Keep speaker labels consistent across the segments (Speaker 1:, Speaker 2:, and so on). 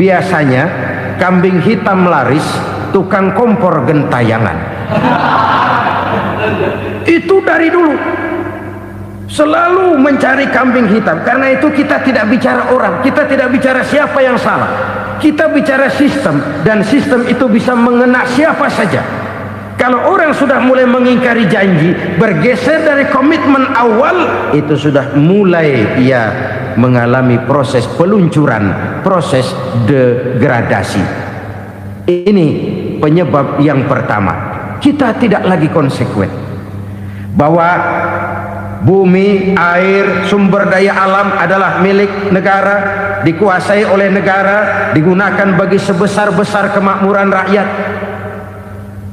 Speaker 1: Biasanya kambing hitam laris, tukang kompor gentayangan. Itu dari dulu selalu mencari kambing hitam. Karena itu kita tidak bicara orang, kita tidak bicara siapa yang salah, kita bicara sistem, dan sistem itu bisa mengena siapa saja. Kalau orang sudah mulai mengingkari janji, bergeser dari komitmen awal, itu sudah mulai ia mengalami proses peluncuran, proses degradasi. Ini penyebab yang pertama. Kita tidak lagi konsekuen bahwa bumi, air, sumber daya alam adalah milik negara, dikuasai oleh negara, digunakan bagi sebesar-besar kemakmuran rakyat.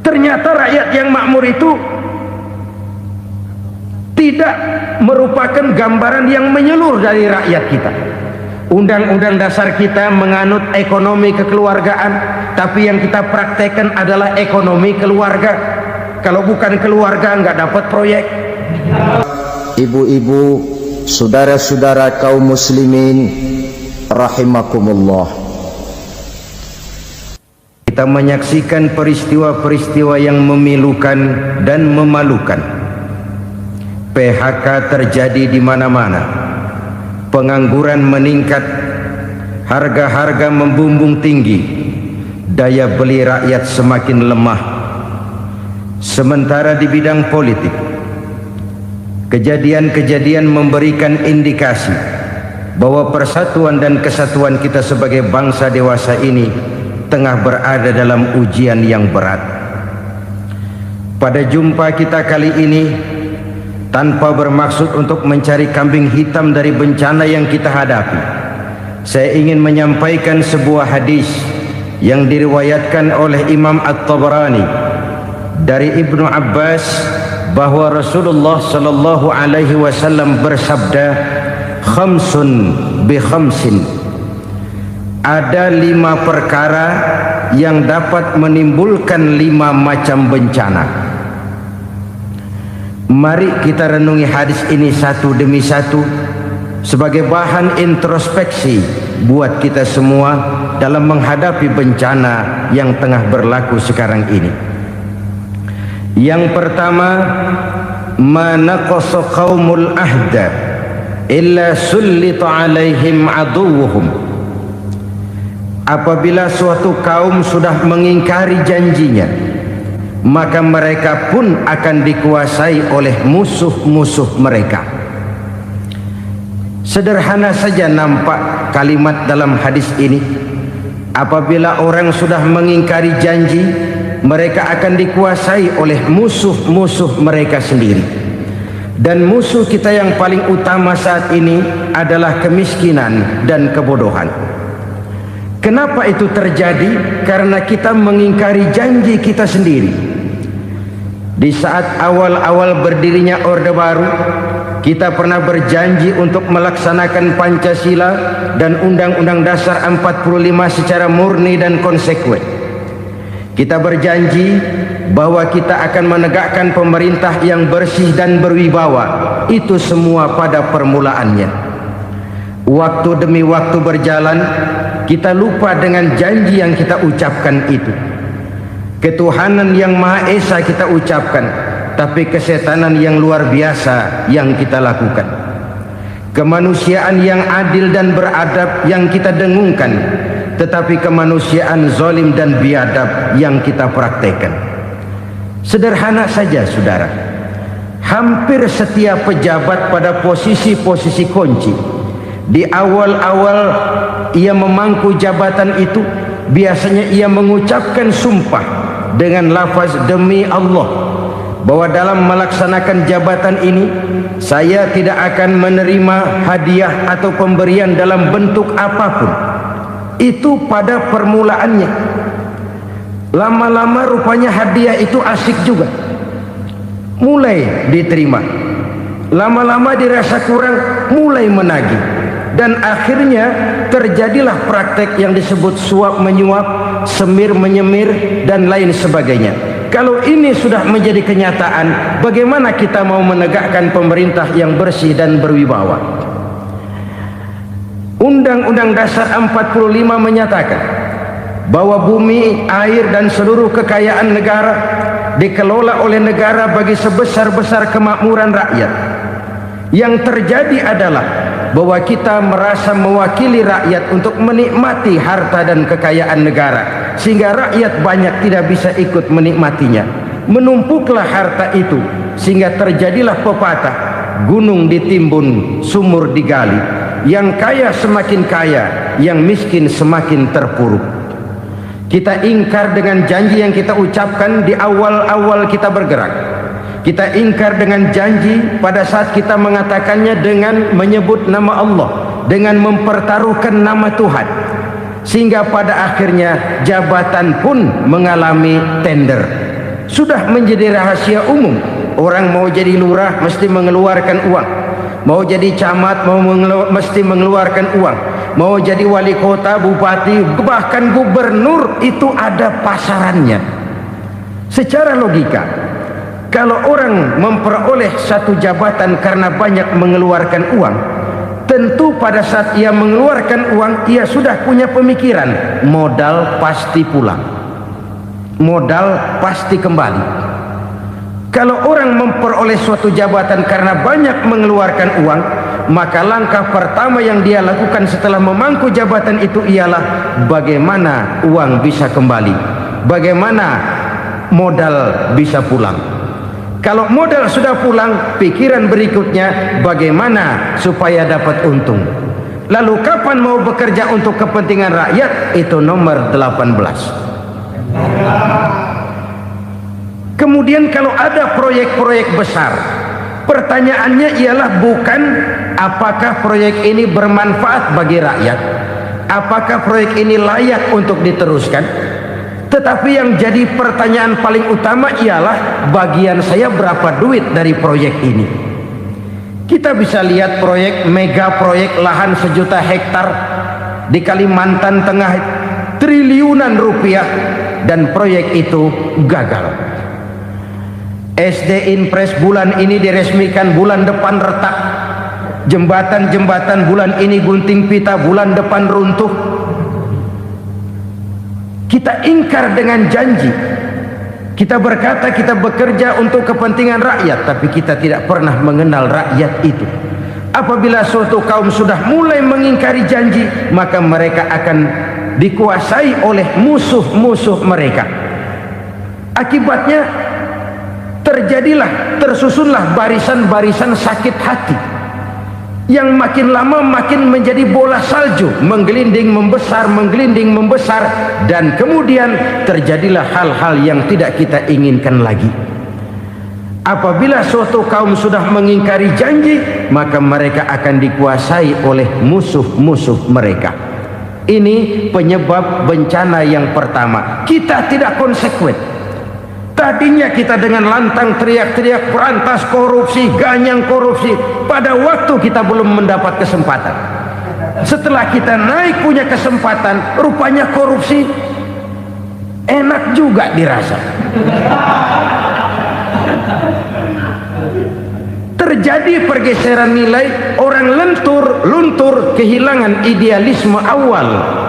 Speaker 1: Ternyata rakyat yang makmur itu tidak merupakan gambaran yang menyeluruh dari rakyat kita. Undang-undang dasar kita menganut ekonomi kekeluargaan, tapi yang kita praktekkan adalah ekonomi keluarga. Kalau bukan keluarga nggak dapat proyek.
Speaker 2: Ibu-ibu, saudara-saudara kaum muslimin rahimakumullah,
Speaker 1: kita menyaksikan peristiwa-peristiwa yang memilukan dan memalukan. PHK terjadi di mana-mana, pengangguran meningkat, harga-harga membumbung tinggi, daya beli rakyat semakin lemah. Sementara di bidang politik, kejadian-kejadian memberikan indikasi bahwa persatuan dan kesatuan kita sebagai bangsa dewasa ini tengah berada dalam ujian yang berat. Pada jumpa kita kali ini, tanpa bermaksud untuk mencari kambing hitam dari bencana yang kita hadapi, saya ingin menyampaikan sebuah hadis yang diriwayatkan oleh Imam At-Tabarani dari Ibnu Abbas bahwa Rasulullah sallallahu alaihi wasallam bersabda, khamsun bi khamsin, ada 5 perkara yang dapat menimbulkan 5 macam bencana. Mari kita renungi hadis ini satu demi satu sebagai bahan introspeksi buat kita semua dalam menghadapi bencana yang tengah berlaku sekarang ini. Yang pertama, manaqasa qaumul ahda illa sullita alaihim aduwuhum. Apabila suatu kaum sudah mengingkari janjinya, maka mereka pun akan dikuasai oleh musuh-musuh mereka. Sederhana saja nampak kalimat dalam hadis ini. Apabila orang sudah mengingkari janji, mereka akan dikuasai oleh musuh-musuh mereka sendiri. Dan musuh kita yang paling utama saat ini adalah kemiskinan dan kebodohan. Kenapa itu terjadi? Karena kita mengingkari janji kita sendiri. Di saat awal-awal berdirinya Orde Baru, kita pernah berjanji untuk melaksanakan Pancasila dan Undang-Undang Dasar 45 secara murni dan konsekuen. Kita berjanji bahwa kita akan menegakkan pemerintah yang bersih dan berwibawa. Itu semua pada permulaannya. Waktu demi waktu berjalan, kita lupa dengan janji yang kita ucapkan itu. Ketuhanan yang Maha Esa kita ucapkan, tapi kesetanan yang luar biasa yang kita lakukan. Kemanusiaan yang adil dan beradab yang kita dengungkan, tetapi kemanusiaan zalim dan biadab yang kita praktekkan. Sederhana saja saudara, hampir setiap pejabat pada posisi-posisi kunci, di awal-awal ia memangku jabatan itu, biasanya ia mengucapkan sumpah dengan lafaz demi Allah, bahwa dalam melaksanakan jabatan ini saya tidak akan menerima hadiah atau pemberian dalam bentuk apapun. Itu pada permulaannya. Lama-lama rupanya hadiah itu asik juga, mulai diterima. Lama-lama dirasa kurang, mulai menagih. Dan akhirnya terjadilah praktek yang disebut suap menyuap, semir menyemir, dan lain sebagainya. Kalau ini sudah menjadi kenyataan, bagaimana kita mau menegakkan pemerintah yang bersih dan berwibawa? Undang-Undang Dasar 45 menyatakan bahwa bumi, air dan seluruh kekayaan negara dikelola oleh negara bagi sebesar-besar kemakmuran rakyat. Yang terjadi adalah bahwa kita merasa mewakili rakyat untuk menikmati harta dan kekayaan negara, sehingga rakyat banyak tidak bisa ikut menikmatinya. Menumpuklah harta itu sehingga terjadilah pepatah, gunung ditimbun, sumur digali. Yang kaya semakin kaya, yang miskin semakin terpuruk. Kita ingkar dengan janji yang kita ucapkan di awal-awal kita bergerak. Kita ingkar dengan janji pada saat kita mengatakannya dengan menyebut nama Allah, dengan mempertaruhkan nama Tuhan, sehingga pada akhirnya jabatan pun mengalami tender. Sudah menjadi rahasia umum, orang mau jadi lurah mesti mengeluarkan uang, mau jadi camat mesti mengeluarkan uang, mau jadi wali kota, bupati, bahkan gubernur, itu ada pasarannya. Secara logika, kalau orang memperoleh satu jabatan karena banyak mengeluarkan uang, tentu pada saat ia mengeluarkan uang, ia sudah punya pemikiran, modal pasti pulang, modal pasti kembali. Kalau orang memperoleh suatu jabatan karena banyak mengeluarkan uang, maka langkah pertama yang dia lakukan setelah memangku jabatan itu ialah bagaimana uang bisa kembali, bagaimana modal bisa pulang. Kalau modal sudah pulang, pikiran berikutnya bagaimana supaya dapat untung. Lalu kapan mau bekerja untuk kepentingan rakyat? Itu nomor 18. Kemudian kalau ada proyek-proyek besar, pertanyaannya ialah bukan apakah proyek ini bermanfaat bagi rakyat, apakah proyek ini layak untuk diteruskan, tetapi yang jadi pertanyaan paling utama ialah bagian saya berapa duit dari proyek ini. Kita bisa lihat proyek, mega proyek lahan 1 juta hektar di Kalimantan Tengah, triliunan rupiah, dan proyek itu gagal. SD Impres bulan ini diresmikan, bulan depan retak. Jembatan-jembatan bulan ini gunting pita, bulan depan runtuh. Kita ingkar dengan janji. Kita berkata kita bekerja untuk kepentingan rakyat, tapi kita tidak pernah mengenal rakyat itu. Apabila suatu kaum sudah mulai mengingkari janji, maka mereka akan dikuasai oleh musuh-musuh mereka. Akibatnya tersusunlah barisan-barisan sakit hati, yang makin lama makin menjadi bola salju, menggelinding membesar, dan kemudian terjadilah hal-hal yang tidak kita inginkan lagi. Apabila suatu kaum sudah mengingkari janji, maka mereka akan dikuasai oleh musuh-musuh mereka. Ini penyebab bencana yang pertama. Kita tidak konsekuen. Tadinya kita dengan lantang teriak-teriak berantas korupsi, ganyang korupsi. Pada waktu kita belum mendapat kesempatan. Setelah kita naik punya kesempatan, rupanya korupsi enak juga dirasa. Terjadi pergeseran nilai, orang luntur, kehilangan idealisme awal.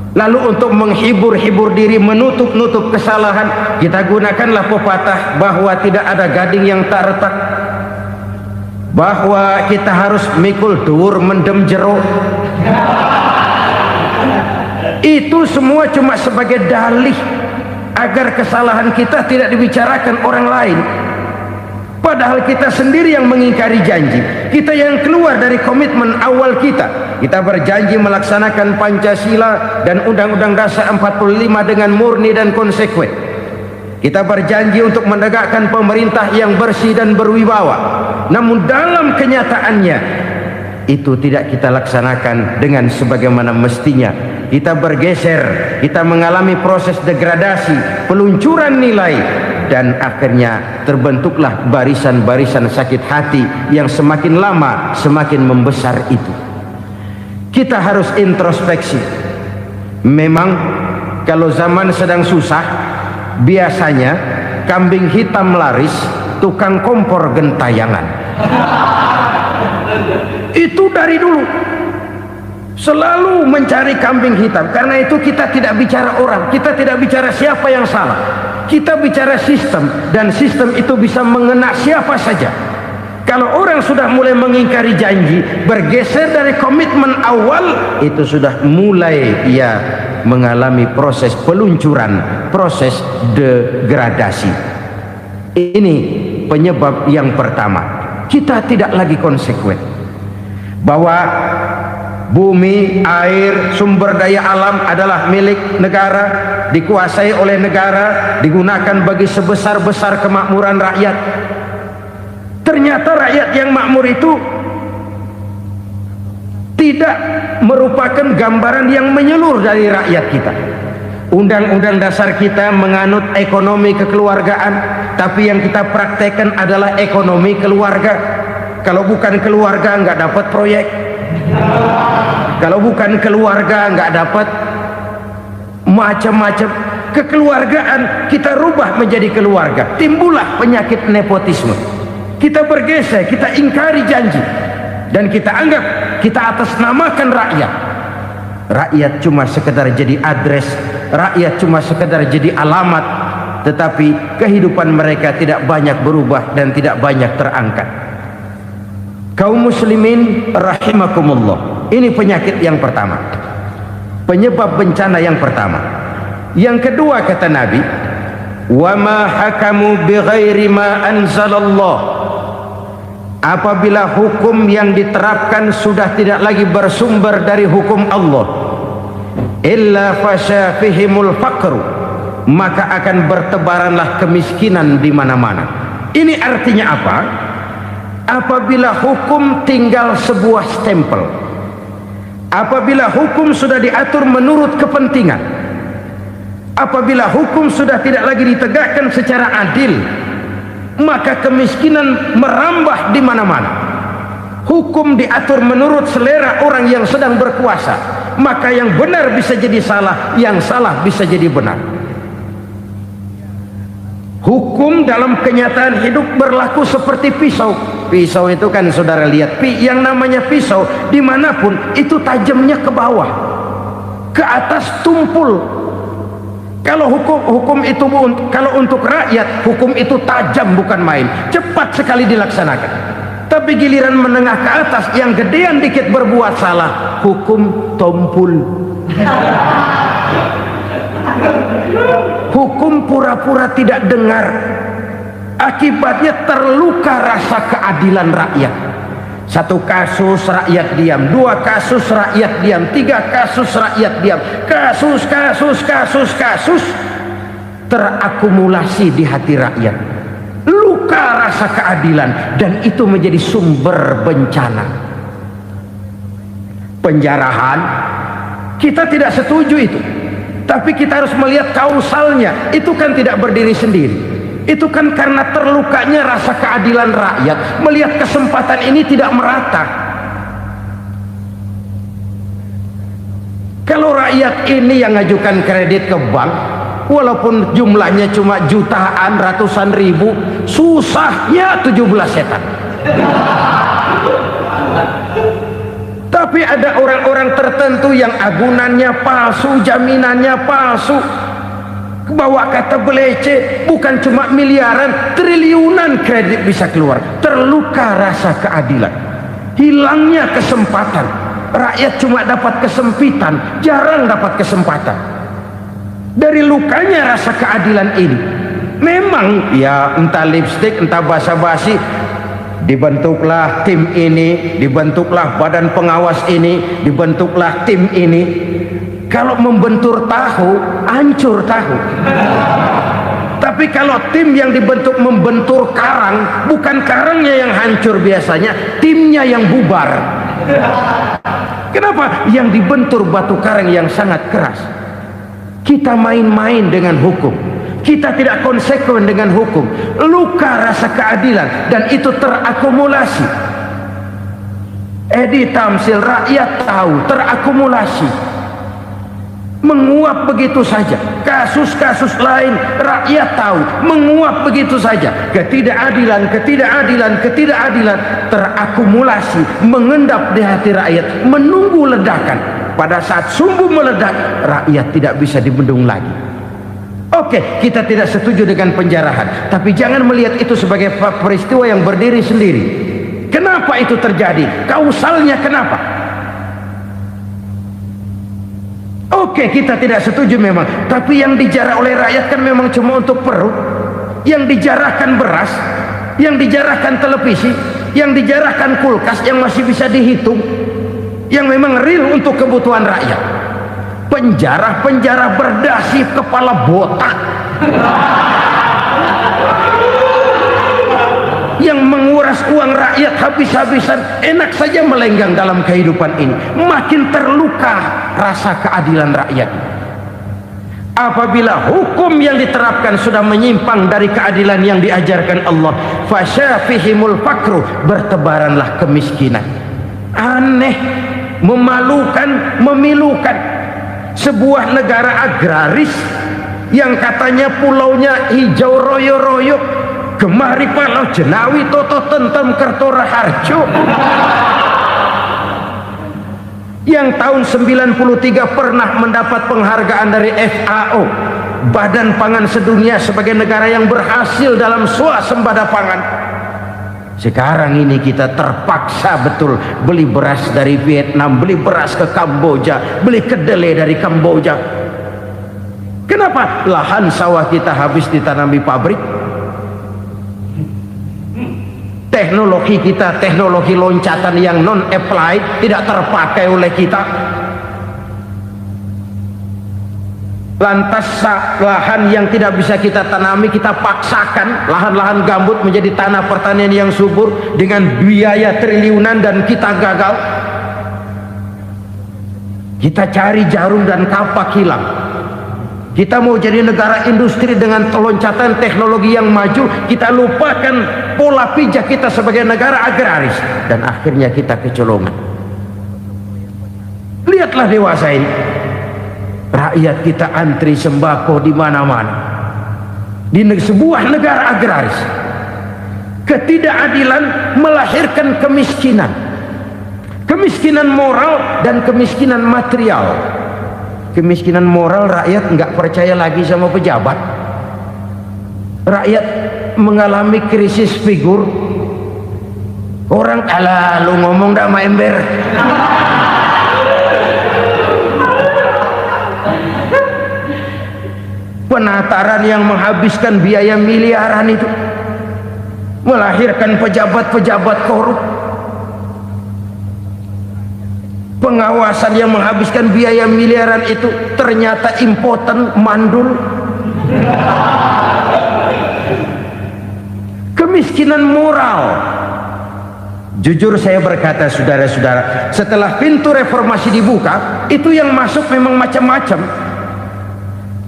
Speaker 1: Lalu untuk menghibur diri, menutup kesalahan, kita gunakanlah pepatah bahwa tidak ada gading yang tak retak, bahwa kita harus mikul dhuwur mendem jero. Itu semua cuma sebagai dalih agar kesalahan kita tidak dibicarakan orang lain. Padahal kita sendiri yang mengingkari janji. Kita yang keluar dari komitmen awal kita. Kita berjanji melaksanakan Pancasila dan Undang-Undang Dasar 45 dengan murni dan konsekuen. Kita berjanji untuk menegakkan pemerintah yang bersih dan berwibawa. Namun dalam kenyataannya itu tidak kita laksanakan dengan sebagaimana mestinya. Kita bergeser, kita mengalami proses degradasi, peluncuran nilai, dan akhirnya terbentuklah barisan-barisan sakit hati yang semakin lama semakin membesar itu. Kita harus introspeksi. Memang kalau zaman sedang susah, biasanya kambing hitam laris, tukang kompor gentayangan. Itu dari dulu. Selalu mencari kambing hitam. Karena itu kita tidak bicara orang, kita tidak bicara siapa yang salah, kita bicara sistem. Dan sistem itu bisa mengena siapa saja. Kalau orang sudah mulai mengingkari janji, bergeser dari komitmen awal, itu sudah mulai ia mengalami proses peluncuran, proses degradasi. Ini penyebab yang pertama. Kita tidak lagi konsekuen bahwa bumi, air, sumber daya alam adalah milik negara, dikuasai oleh negara, digunakan bagi sebesar-besar kemakmuran rakyat. Ternyata rakyat yang makmur itu tidak merupakan gambaran yang menyeluruh dari rakyat kita. Undang-undang dasar kita menganut ekonomi kekeluargaan, tapi yang kita praktekkan adalah ekonomi keluarga. Kalau bukan keluarga nggak dapat proyek. Kalau bukan keluarga nggak dapat macam-macam. Kekeluargaan kita rubah menjadi keluarga, timbullah penyakit nepotisme. Kita bergeser, kita ingkari janji, dan kita anggap kita atasnamakan rakyat. Rakyat cuma sekedar jadi address, rakyat cuma sekedar jadi alamat, tetapi kehidupan mereka tidak banyak berubah dan tidak banyak terangkat. Kaum muslimin rahimakumullah, ini penyakit yang pertama, penyebab bencana yang pertama. Yang kedua, kata Nabi, wa ma hakamu bighairi ma anzalallah. Apabila hukum yang diterapkan sudah tidak lagi bersumber dari hukum Allah, illa fasha fihimul faqru, maka akan bertebaranlah kemiskinan di mana-mana. Ini artinya apa? Apabila hukum tinggal sebuah stempel, apabila hukum sudah diatur menurut kepentingan, apabila hukum sudah tidak lagi ditegakkan secara adil, maka kemiskinan merambah di mana-mana. Hukum diatur menurut selera orang yang sedang berkuasa, maka yang benar bisa jadi salah, yang salah bisa jadi benar. Hukum dalam kenyataan hidup berlaku seperti pisau. Pisau itu kan saudara lihat, yang namanya pisau dimanapun itu tajamnya ke bawah, ke atas tumpul. Kalau hukum itu, kalau untuk rakyat, hukum itu tajam bukan main, cepat sekali dilaksanakan. Tapi giliran menengah ke atas, yang gedean dikit berbuat salah, hukum tompul. Hukum pura-pura tidak dengar. Akibatnya terluka rasa keadilan rakyat. Satu kasus rakyat diam, dua kasus rakyat diam, tiga kasus rakyat diam, kasus terakumulasi di hati rakyat. Luka rasa keadilan, dan itu menjadi sumber bencana. Penjarahan, kita tidak setuju itu, tapi kita harus melihat kausalnya. Itu kan tidak berdiri sendiri. Itu kan karena terlukanya rasa keadilan rakyat, melihat kesempatan ini tidak merata. Kalau rakyat ini yang ngajukan kredit ke bank, walaupun jumlahnya cuma jutaan, ratusan ribu, susahnya 17 setan. Tapi ada orang-orang tertentu yang agunannya palsu, jaminannya palsu, bawa kata belece, bukan cuma miliaran, triliunan kredit bisa keluar. Terluka rasa keadilan, hilangnya kesempatan. Rakyat cuma dapat kesempitan, jarang dapat kesempatan. Dari lukanya rasa keadilan ini, memang ya entah lipstik, entah basa-basi, dibentuklah tim ini, dibentuklah badan pengawas ini, dibentuklah tim ini. Kalau membentur tahu, hancur tahu. Tapi kalau tim yang dibentuk membentur karang, bukan karangnya yang hancur biasanya, timnya yang bubar. Kenapa? Yang dibentur batu karang yang sangat keras. Kita main-main dengan hukum, kita tidak konsekuen dengan hukum. Luka rasa keadilan, dan itu terakumulasi. Edi Tamsil, rakyat tahu, terakumulasi. menguap begitu saja. Kasus-kasus lain rakyat tahu, menguap begitu saja. Ketidakadilan terakumulasi, mengendap di hati rakyat, menunggu ledakan. Pada saat sumbu meledak, rakyat tidak bisa dibendung lagi. Oke, kita tidak setuju dengan penjarahan, tapi jangan melihat itu sebagai peristiwa yang berdiri sendiri. Kenapa itu terjadi? Kausalnya kenapa? Oke, kita tidak setuju memang, tapi yang dijarah oleh rakyat kan memang cuma untuk perut, yang dijarahkan beras, yang dijarahkan televisi, yang dijarahkan kulkas yang masih bisa dihitung, yang memang real untuk kebutuhan rakyat. Penjara berdasi kepala botak yang menguras uang rakyat habis-habisan, enak saja melenggang dalam kehidupan ini. Makin terluka rasa keadilan rakyat. Apabila hukum yang diterapkan sudah menyimpang dari keadilan yang diajarkan Allah, fasyafihimul fakru, bertebaranlah kemiskinan. Aneh, memalukan, memilukan. Sebuah negara agraris yang katanya pulaunya hijau royo-royo, Gemari Palau Jenawi Toto Tentem Kertora Harjo, yang tahun 93 pernah mendapat penghargaan dari FAO, Badan Pangan Sedunia, sebagai negara yang berhasil dalam swasembada pangan. Sekarang ini kita terpaksa betul beli beras dari Vietnam, beli beras ke Kamboja, beli kedelai dari Kamboja. Kenapa? Lahan sawah kita habis ditanami pabrik. Teknologi kita, teknologi loncatan yang non-applied, tidak terpakai oleh kita. Lantas lahan yang tidak bisa kita tanami, kita paksakan lahan-lahan gambut menjadi tanah pertanian yang subur dengan biaya triliunan, dan kita gagal. Kita cari jarum dan kapak hilang. Kita mau jadi negara industri dengan loncatan teknologi yang maju, kita lupakan pola pijak kita sebagai negara agraris, dan akhirnya kita kecolongan. Lihatlah dewasa ini, rakyat kita antri sembako di mana-mana. Di sebuah negara agraris, ketidakadilan melahirkan kemiskinan, kemiskinan moral dan kemiskinan material. Kemiskinan moral, rakyat nggak percaya lagi sama pejabat. Rakyat mengalami krisis figur. Orang, alah lu ngomong dah sama ember. Penataran yang menghabiskan biaya miliaran itu melahirkan pejabat-pejabat korup. Pengawasan yang menghabiskan biaya miliaran itu ternyata impoten, mandul. Kemiskinan moral. Jujur saya berkata, saudara-saudara, setelah pintu reformasi dibuka, itu yang masuk memang macam-macam.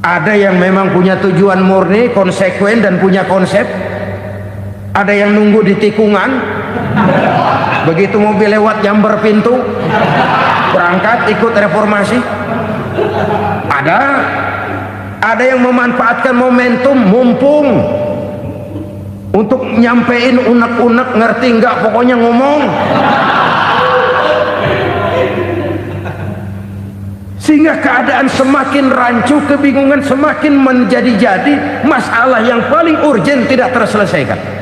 Speaker 1: Ada yang memang punya tujuan murni, konsekuen, dan punya konsep. Ada yang nunggu di tikungan, begitu mobil lewat nyamber pintu, berangkat ikut reformasi. Ada yang memanfaatkan momentum, mumpung, untuk nyampein unek-unek, ngerti nggak, pokoknya ngomong. Sehingga keadaan semakin rancu, kebingungan semakin menjadi-jadi, masalah yang paling urgen tidak terselesaikan.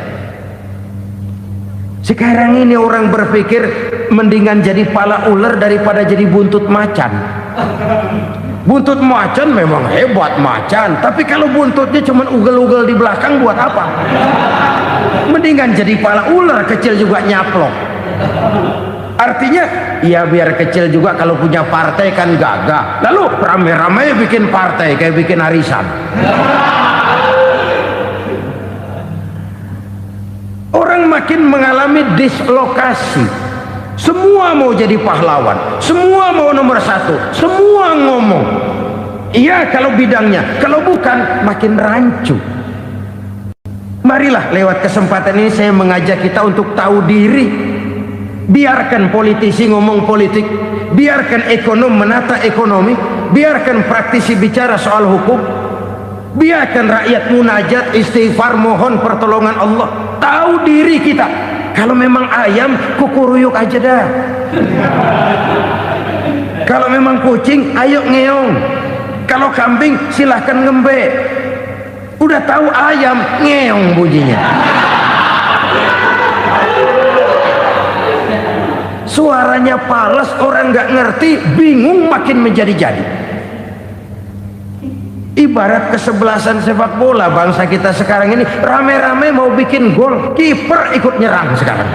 Speaker 1: Sekarang ini orang berpikir mendingan jadi pala ular daripada jadi buntut macan. Buntut macan memang hebat macan, tapi kalau buntutnya cuma ugel-ugel di belakang buat apa? Mendingan jadi pala ular, kecil juga nyaplok. Artinya ya biar kecil juga kalau punya partai kan gagah. Lalu rame-rame bikin partai kayak bikin arisan. Orang makin mengalami dislokasi. Semua mau jadi pahlawan, semua mau nomor satu, semua ngomong iya kalau bidangnya, kalau bukan makin rancu. Marilah lewat kesempatan ini saya mengajak kita untuk tahu diri. Biarkan politisi ngomong politik, biarkan ekonom menata ekonomi, biarkan praktisi bicara soal hukum, biarkan rakyat munajat, istighfar, mohon pertolongan Allah. Tahu diri kita. Kalau memang ayam, kukuruyuk aja dah. Kalau memang kucing, ayo ngeong. Kalau kambing, silahkan ngembe. Udah tahu ayam, ngeong bunyinya. Suaranya palas, orang nggak ngerti, bingung, makin menjadi-jadi. Ibarat kesebelasan sepak bola bangsa kita sekarang ini, rame-rame mau bikin gol, kiper ikut nyerang sekarang.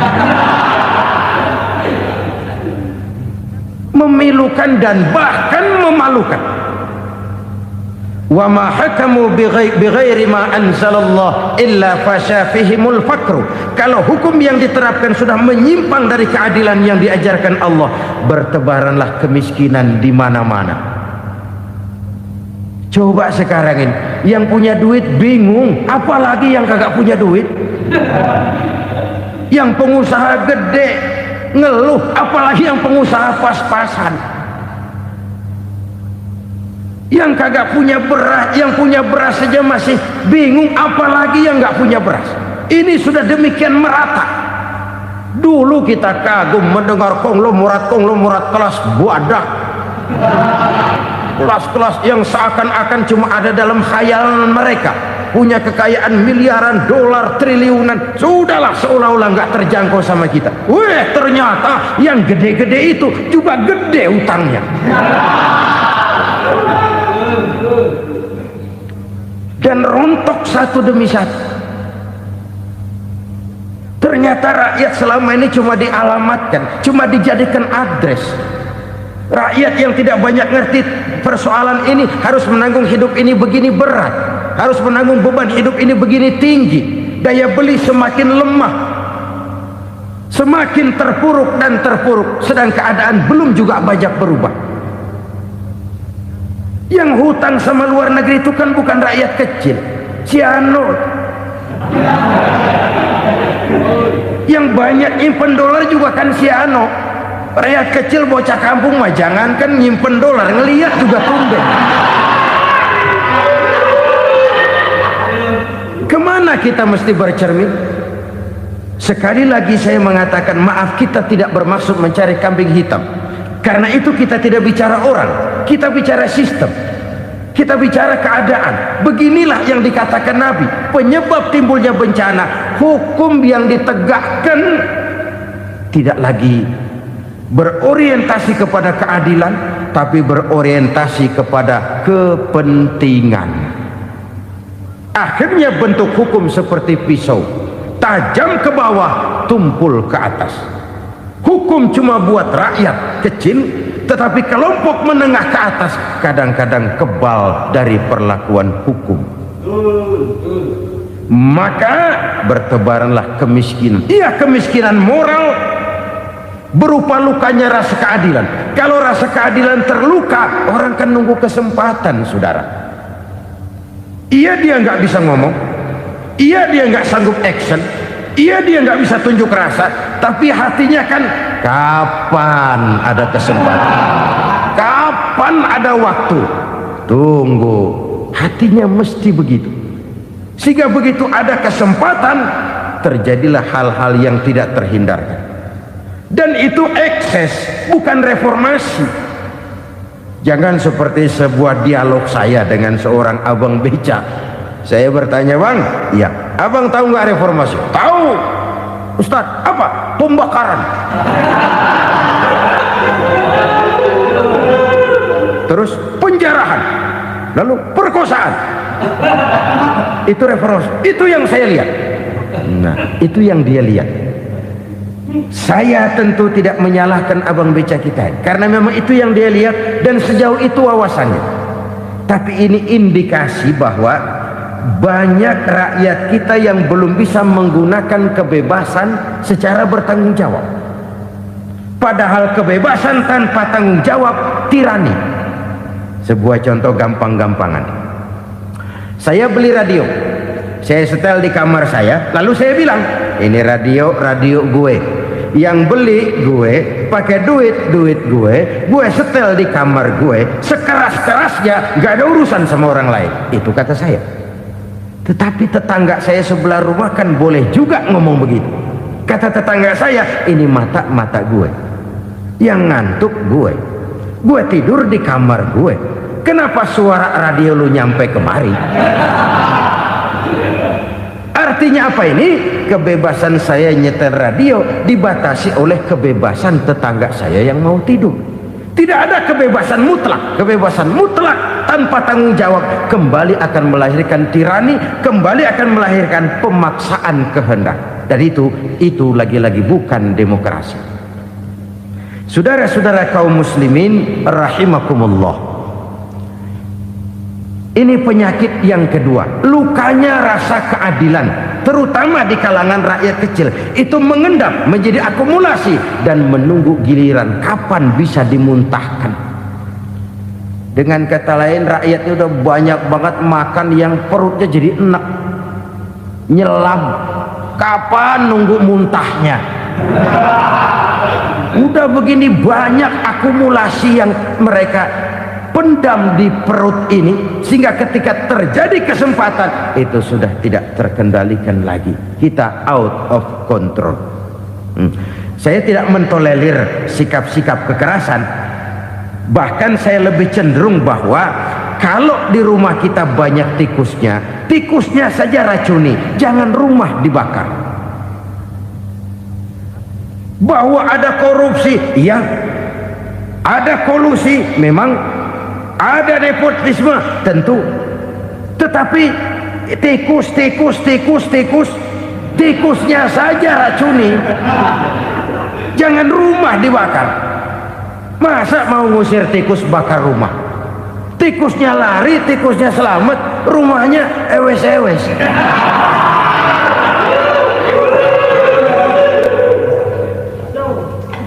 Speaker 1: Memilukan dan bahkan memalukan. Wa ma hakamu bighairi ma anzalallah illa fasha fihimul fakru. Kalau hukum yang diterapkan sudah menyimpang dari keadilan yang diajarkan Allah, bertebaranlah kemiskinan di mana-mana. Coba sekarang ini, yang punya duit bingung, apalagi yang kagak punya duit. Yang pengusaha gede ngeluh, apalagi yang pengusaha pas-pasan. Yang kagak punya beras, yang punya beras saja masih bingung, apalagi yang nggak punya beras. Ini sudah demikian merata. Dulu kita kagum mendengar konglomerat kelas buadah, kelas-kelas yang seakan-akan cuma ada dalam khayalan mereka, punya kekayaan miliaran dolar, triliunan. Sudahlah, seolah-olah nggak terjangkau sama kita. Weh, ternyata yang gede-gede itu juga gede utangnya. Dan rontok satu demi satu. Ternyata rakyat selama ini cuma dialamatkan, cuma dijadikan address. Rakyat yang tidak banyak ngerti persoalan ini harus menanggung hidup ini begini berat, harus menanggung beban hidup ini begini tinggi, daya beli semakin lemah, semakin terpuruk dan terpuruk, sedang keadaan belum juga banyak berubah. Yang hutang sama luar negeri itu kan bukan rakyat kecil, Ciano. Yang banyak nyimpen dolar juga kan Ciano. Rakyat kecil bocah kampung mah jangankan nyimpen dolar, ngelihat juga tumben. Kemana kita mesti bercermin? Sekali lagi saya mengatakan, maaf, kita tidak bermaksud mencari kambing hitam. Karena itu kita tidak bicara orang, kita bicara sistem, kita bicara keadaan. Beginilah yang dikatakan Nabi, penyebab timbulnya bencana, hukum yang ditegakkan tidak lagi berorientasi kepada keadilan, tapi berorientasi kepada kepentingan. Akhirnya bentuk hukum seperti pisau, tajam ke bawah, tumpul ke atas. Hukum cuma buat rakyat kecil, tetapi kelompok menengah ke atas kadang-kadang kebal dari perlakuan hukum. Maka bertebaranlah kemiskinan. Iya, kemiskinan moral berupa lukanya rasa keadilan. Kalau rasa keadilan terluka, orang kan nunggu kesempatan, saudara. Iya, dia nggak bisa ngomong, iya dia nggak sanggup action, iya dia nggak bisa tunjuk rasa, tapi hatinya kan, kapan ada kesempatan, kapan ada waktu, tunggu. Hatinya mesti begitu, sehingga begitu ada kesempatan terjadilah hal-hal yang tidak terhindarkan. Dan itu ekses, bukan reformasi. Jangan seperti sebuah dialog saya dengan seorang abang beca. Saya bertanya, bang, iya, abang tahu nggak reformasi? Tahu. Ustaz, apa? Pembakaran. Terus penjarahan, lalu perkosaan. Itu reformasi. Itu yang saya lihat. Nah, itu yang dia lihat. Saya tentu tidak menyalahkan abang beca kita, karena memang itu yang dia lihat dan sejauh itu wawasannya. Tapi ini indikasi bahwa banyak rakyat kita yang belum bisa menggunakan kebebasan secara bertanggung jawab. Padahal kebebasan tanpa tanggung jawab tirani. Sebuah contoh gampang-gampangan. Saya beli radio, saya setel di kamar saya, lalu saya bilang, ini radio gue. yang beli gue, pakai duit gue setel di kamar gue sekeras-kerasnya, gak ada urusan sama orang lain. Itu kata saya. Tetapi tetangga saya sebelah rumah kan boleh juga ngomong begitu. Kata tetangga saya, ini mata gue, yang ngantuk gue tidur di kamar gue, kenapa suara radio lu nyampe kemari? Artinya apa ini? Kebebasan saya nyetel radio dibatasi oleh kebebasan tetangga saya yang mau tidur. Tidak ada kebebasan mutlak. Kebebasan mutlak tanpa tanggung jawab kembali akan melahirkan tirani, kembali akan melahirkan pemaksaan kehendak. Dan itu lagi-lagi bukan demokrasi. Saudara-saudara kaum muslimin rahimakumullah. Ini penyakit yang kedua, lukanya rasa keadilan, terutama di kalangan rakyat kecil. Itu mengendap menjadi akumulasi dan menunggu giliran kapan bisa dimuntahkan. Dengan kata lain, rakyatnya udah banyak banget makan yang perutnya jadi enak, nyelam. Kapan nunggu muntahnya? Udah begini banyak akumulasi yang mereka pendam di perut ini, sehingga ketika terjadi kesempatan itu sudah tidak terkendalikan lagi. Kita out of control. Saya tidak mentolerir sikap-sikap kekerasan. Bahkan saya lebih cenderung bahwa kalau di rumah kita banyak tikusnya saja racuni, jangan rumah dibakar. Bahwa ada korupsi, ya, ada kolusi, memang ada nepotisme, tentu. Tetapi tikusnya saja racuni, jangan rumah dibakar. Masa mau ngusir tikus bakar rumah? Tikusnya lari, tikusnya selamat, rumahnya ewes-ewes.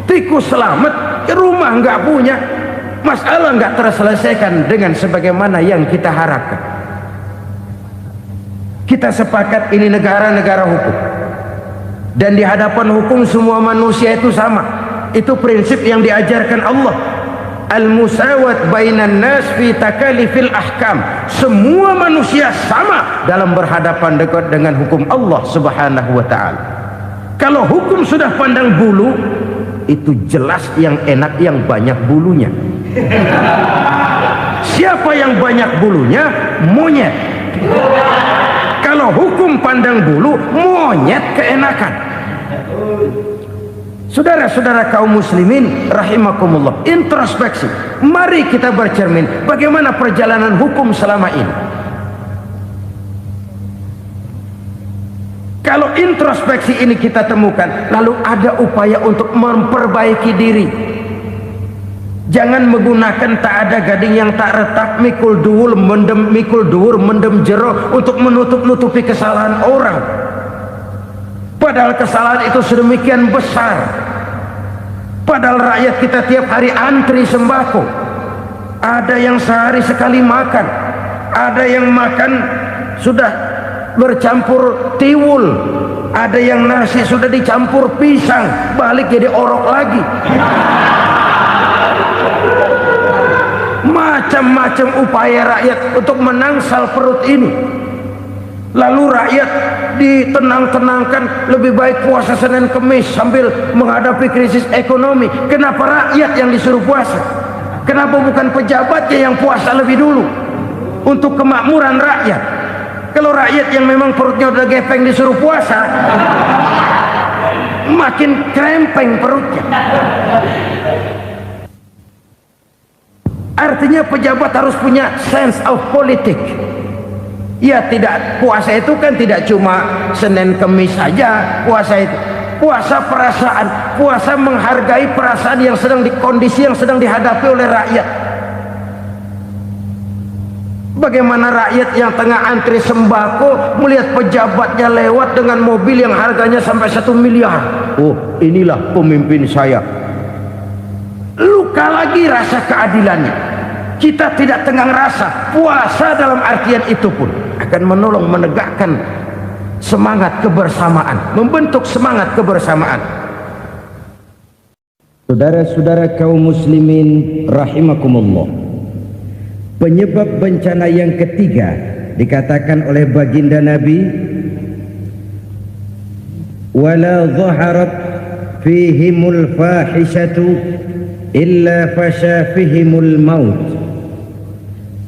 Speaker 1: Tikus selamat, rumah nggak punya, masalah nggak terselesaikan dengan sebagaimana yang kita harapkan. Kita sepakat ini negara hukum, dan di hadapan hukum semua manusia itu sama. Itu prinsip yang diajarkan Allah. Al-musawat bainan nas fi takalifil ahkam. Semua manusia sama dalam berhadapan dekat dengan hukum Allah Subhanahu wa taala. Kalau hukum sudah pandang bulu, itu jelas yang enak yang banyak bulunya. Siapa yang banyak bulunya? Monyet. Kalau hukum pandang bulu, monyet keenakan. Saudara-saudara kaum muslimin rahimakumullah, introspeksi. Mari kita bercermin bagaimana perjalanan hukum selama ini. Kalau introspeksi ini kita temukan, lalu ada upaya untuk memperbaiki diri. Jangan menggunakan tak ada gading yang tak retak, mikul duwur mendem jero untuk menutup-nutupi kesalahan orang. Padahal kesalahan itu sedemikian besar. Padahal rakyat kita tiap hari antri sembako. Ada yang sehari sekali makan, ada yang makan sudah bercampur tiwul, ada yang nasi sudah dicampur pisang, balik jadi orok lagi. Macam-macam upaya rakyat untuk menangsal perut ini. Lalu rakyat ditenang-tenangkan, lebih baik puasa Senin Kemis sambil menghadapi krisis ekonomi. Kenapa rakyat yang disuruh puasa? Kenapa bukan pejabatnya yang puasa lebih dulu untuk kemakmuran rakyat? Kalau rakyat yang memang perutnya udah gepeng disuruh puasa, makin krempeng perutnya. Artinya pejabat harus punya sense of politik. Ya, tidak, puasa itu kan tidak cuma Senin Kemis saja. Puasa itu puasa perasaan, puasa menghargai perasaan yang sedang kondisi yang sedang dihadapi oleh rakyat. Bagaimana rakyat yang tengah antri sembako melihat pejabatnya lewat dengan mobil yang harganya sampai 1 miliar. Oh, inilah pemimpin saya. Luka lagi rasa keadilannya. Kita tidak tenggang rasa. Puasa dalam artian itu pun akan menolong menegakkan semangat kebersamaan, membentuk semangat kebersamaan. Saudara-saudara kaum muslimin rahimakumullah, penyebab bencana yang ketiga dikatakan oleh baginda Nabi, wala zaharat fihimul fahishatu illa fasha fihimul maut.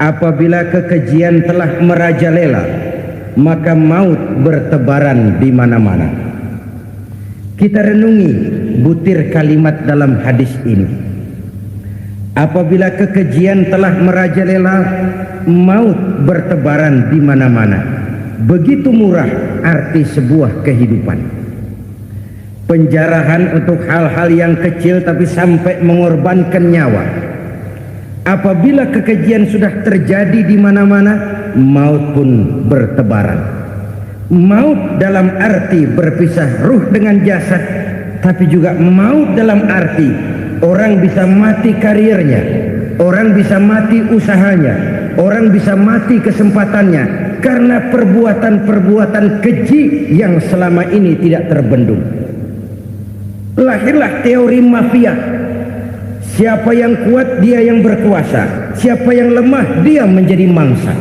Speaker 1: Apabila kekejian telah merajalela, maka maut bertebaran di mana-mana. Kita renungi butir kalimat dalam hadis ini. Apabila kekejian telah merajalela, maut bertebaran di mana-mana. Begitu murah arti sebuah kehidupan. Penjarahan untuk hal-hal yang kecil tapi sampai mengorbankan nyawa. Apabila kekejian sudah terjadi di mana-mana, maut pun bertebaran. Maut dalam arti berpisah ruh dengan jasad, tapi juga maut dalam arti orang bisa mati karirnya, orang bisa mati usahanya, orang bisa mati kesempatannya karena perbuatan-perbuatan keji yang selama ini tidak terbendung. Lahirlah teori mafia. Siapa yang kuat dia yang berkuasa, siapa yang lemah dia menjadi mangsa.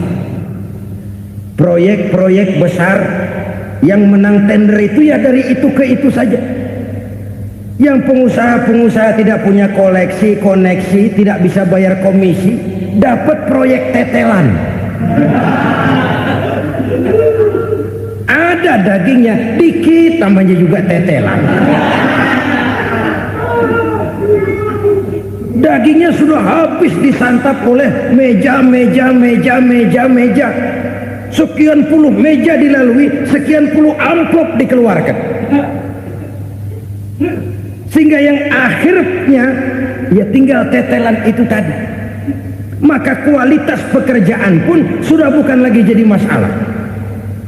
Speaker 1: Proyek-proyek besar yang menang tender itu ya dari itu ke itu saja. Yang pengusaha-pengusaha tidak punya koleksi, koneksi, tidak bisa bayar komisi, dapat proyek tetelan. Ada dagingnya, dikit namanya juga tetelan. Dagingnya sudah habis disantap oleh meja. Sekian puluh meja dilalui, sekian puluh amplop dikeluarkan. Sehingga yang akhirnya ya tinggal tetelan itu tadi. Maka kualitas pekerjaan pun sudah bukan lagi jadi masalah.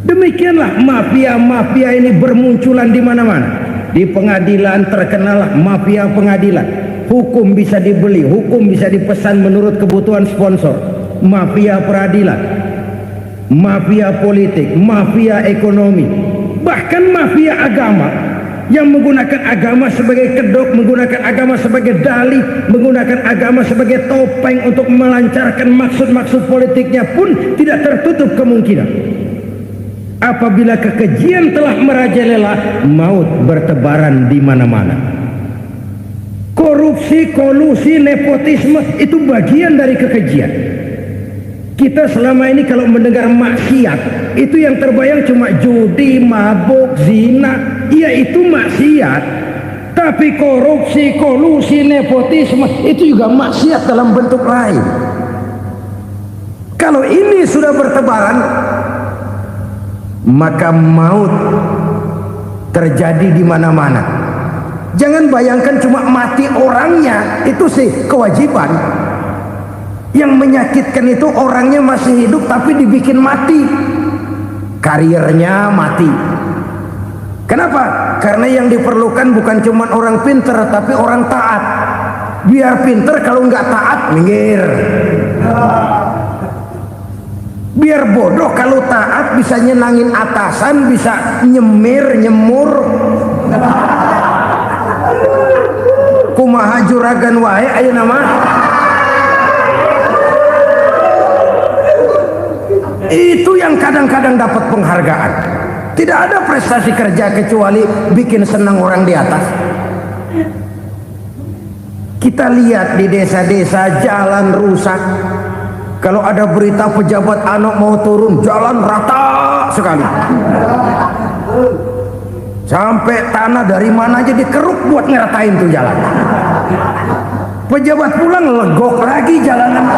Speaker 1: Demikianlah mafia-mafia ini bermunculan di mana-mana. Di pengadilan terkenallah mafia pengadilan. Hukum bisa dibeli, hukum bisa dipesan menurut kebutuhan sponsor. Mafia peradilan, mafia politik, mafia ekonomi, bahkan mafia agama yang menggunakan agama sebagai kedok, menggunakan agama sebagai dalih, menggunakan agama sebagai topeng untuk melancarkan maksud-maksud politiknya pun tidak tertutup kemungkinan. Apabila kekejian telah merajalela, maut bertebaran di mana-mana. Korupsi, kolusi, nepotisme itu bagian dari kekejian. Kita selama ini kalau mendengar maksiat, itu yang terbayang cuma judi, mabuk, zina. Iya itu maksiat. Tapi korupsi, kolusi, nepotisme itu juga maksiat dalam bentuk lain. Kalau ini sudah bertebaran, maka maut terjadi di mana-mana. Jangan bayangkan cuma mati orangnya, itu sih kewajiban. Yang menyakitkan itu orangnya masih hidup tapi dibikin mati, karirnya mati. Kenapa? Karena yang diperlukan bukan cuma orang pinter tapi orang taat. Biar pinter, kalau nggak taat minggir. Biar bodoh, kalau taat bisa nyenangin atasan, bisa nyemur. Kumaha juragan wae ayo nama. Itu yang kadang-kadang dapat penghargaan. Tidak ada prestasi kerja kecuali bikin senang orang di atas. Kita lihat di desa-desa jalan rusak. Kalau ada berita pejabat anak mau turun, jalan rata sekali. Sampai tanah dari mana aja dikeruk buat ngeratain tuh jalan. Pejabat pulang legok lagi jalanan.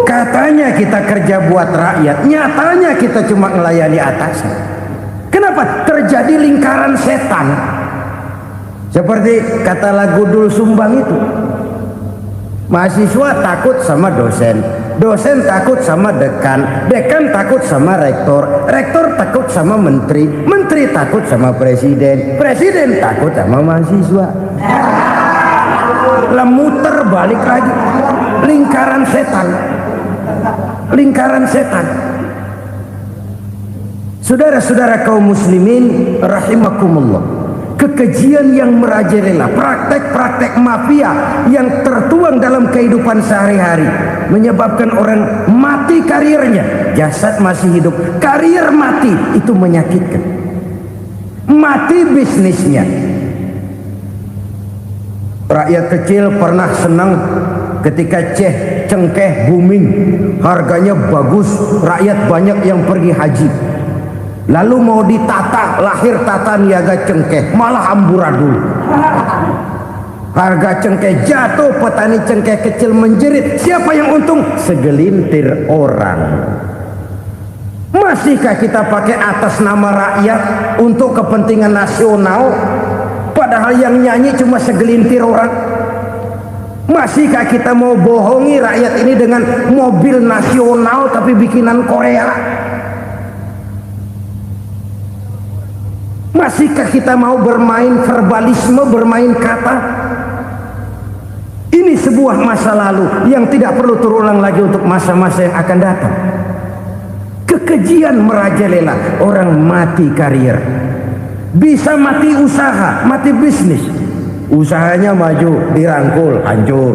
Speaker 1: Katanya kita kerja buat rakyat, nyatanya kita cuma melayani atas. Kenapa? Terjadi lingkaran setan. Seperti kata lagu Dul Sumbang itu. Mahasiswa takut sama dosen, dosen takut sama dekan, dekan takut sama rektor, rektor takut sama menteri, menteri takut sama presiden, presiden takut sama mahasiswa. Muter balik lagi, lingkaran setan, lingkaran setan. Saudara-saudara kaum muslimin rahimakumullah, kekejian yang merajalela, praktek-praktek mafia yang tertuang dalam kehidupan sehari-hari menyebabkan orang mati karirnya, jasad masih hidup, karir mati, itu menyakitkan. Mati bisnisnya. Rakyat kecil pernah senang ketika cengkeh booming, harganya bagus, rakyat banyak yang pergi haji. Lalu mau ditata, lahir tata niaga cengkeh, malah amburadul. Harga cengkeh jatuh, petani cengkeh kecil menjerit. Siapa yang untung? Segelintir orang. Masihkah kita pakai atas nama rakyat untuk kepentingan nasional, padahal yang nyanyi cuma segelintir orang? Masihkah kita mau bohongi rakyat ini dengan mobil nasional tapi bikinan Korea? Masihkah kita mau bermain verbalisme, bermain kata? Ini sebuah masa lalu yang tidak perlu terulang lagi untuk masa-masa yang akan datang. Kekejian merajalela, orang mati karir, bisa mati usaha, mati bisnis. Usahanya maju, dirangkul, hancur.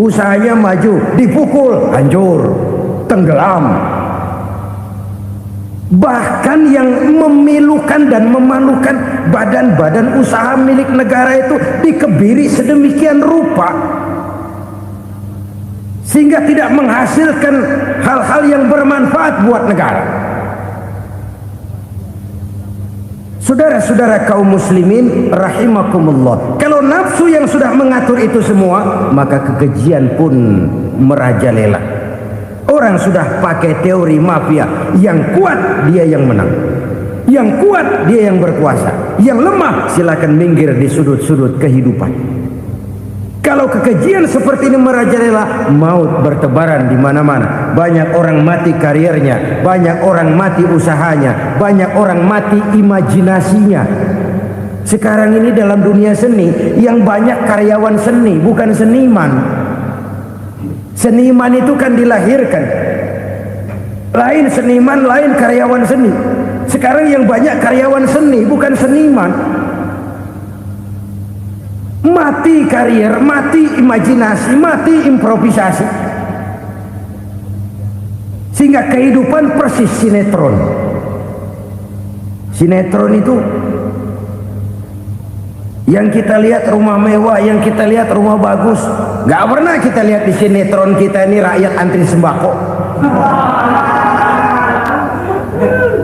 Speaker 1: Usahanya maju, dipukul, hancur, tenggelam. Bahkan yang memilukan dan memalukan badan-badan usaha milik negara itu dikebiri sedemikian rupa sehingga tidak menghasilkan hal-hal yang bermanfaat buat negara. Saudara-saudara kaum muslimin rahimakumullah, kalau nafsu yang sudah mengatur itu semua, maka kekejian pun merajalela. Orang sudah pakai teori mafia, yang kuat dia yang menang, yang kuat dia yang berkuasa, yang lemah silakan minggir di sudut-sudut kehidupan. Kalau kekejian seperti ini merajalela, maut bertebaran di mana-mana. Banyak orang mati karirnya, banyak orang mati usahanya, banyak orang mati imajinasinya. Sekarang ini dalam dunia seni yang banyak karyawan seni, bukan seniman. Seniman itu kan dilahirkan, lain seniman, lain karyawan seni. Sekarang yang banyak karyawan seni, bukan seniman. Mati karir, mati imajinasi, mati improvisasi, sehingga kehidupan persis sinetron. Sinetron itu yang kita lihat rumah mewah, yang kita lihat rumah bagus. Gak pernah kita lihat di sinetron kita ini rakyat antri sembako.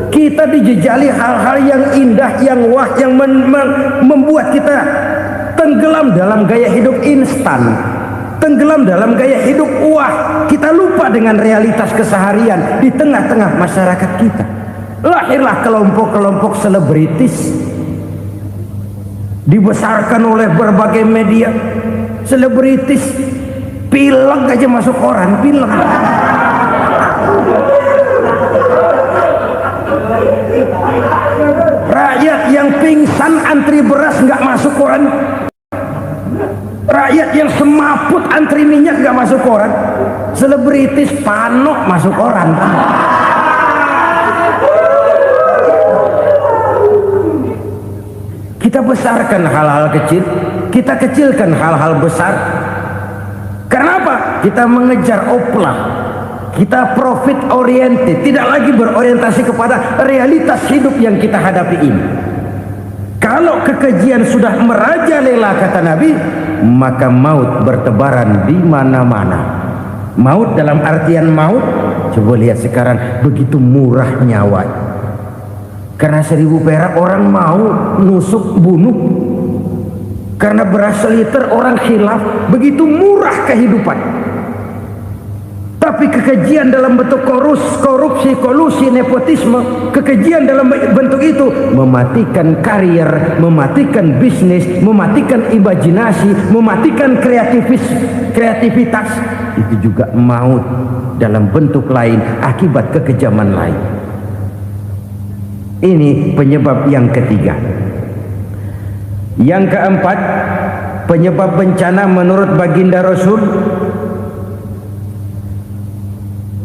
Speaker 1: Kita dijejali hal-hal yang indah, yang wah, yang membuat kita tenggelam dalam gaya hidup instan, tenggelam dalam gaya hidup wah. Kita lupa dengan realitas keseharian di tengah-tengah masyarakat kita. Lahirlah kelompok-kelompok selebritis, dibesarkan oleh berbagai media. Selebritis pilek aja masuk koran, pilek. Rakyat yang pingsan antri beras nggak masuk koran. Rakyat yang semaput antri minyak nggak masuk koran. Selebritis panok masuk koran. Kita besarkan hal-hal kecil, kita kecilkan hal-hal besar. Kenapa? Kita mengejar oplah, kita profit oriented, tidak lagi berorientasi kepada realitas hidup yang kita hadapi ini. Kalau kekejian sudah merajalela, kata Nabi, maka maut bertebaran di mana-mana. Maut dalam artian maut, coba lihat sekarang begitu murah nyawa. Karena 1000 perak orang mau nusuk bunuh. Karena beras seliter orang khilaf, begitu murah kehidupan. Tapi kekejian dalam bentuk korupsi, kolusi, nepotisme, kekejian dalam bentuk itu mematikan karir, mematikan bisnis, mematikan imajinasi, mematikan kreativitas. Itu juga maut dalam bentuk lain akibat kekejaman lain. Ini penyebab yang ketiga. Yang keempat, penyebab bencana menurut baginda Rasul,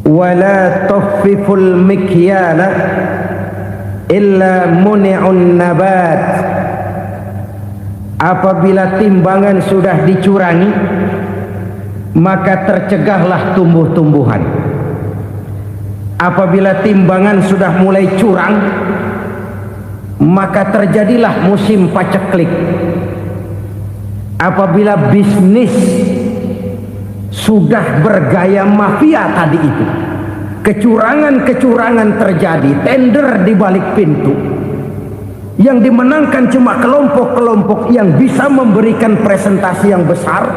Speaker 1: wala tukhfiful mikyala illa muni'un nabat Apabila timbangan sudah dicurangi, maka tercegahlah tumbuh-tumbuhan. Apabila timbangan sudah mulai curang, maka terjadilah musim paceklik. Apabila bisnis sudah bergaya mafia tadi itu, kecurangan-kecurangan terjadi, tender di balik pintu, yang dimenangkan cuma kelompok-kelompok yang bisa memberikan presentasi yang besar,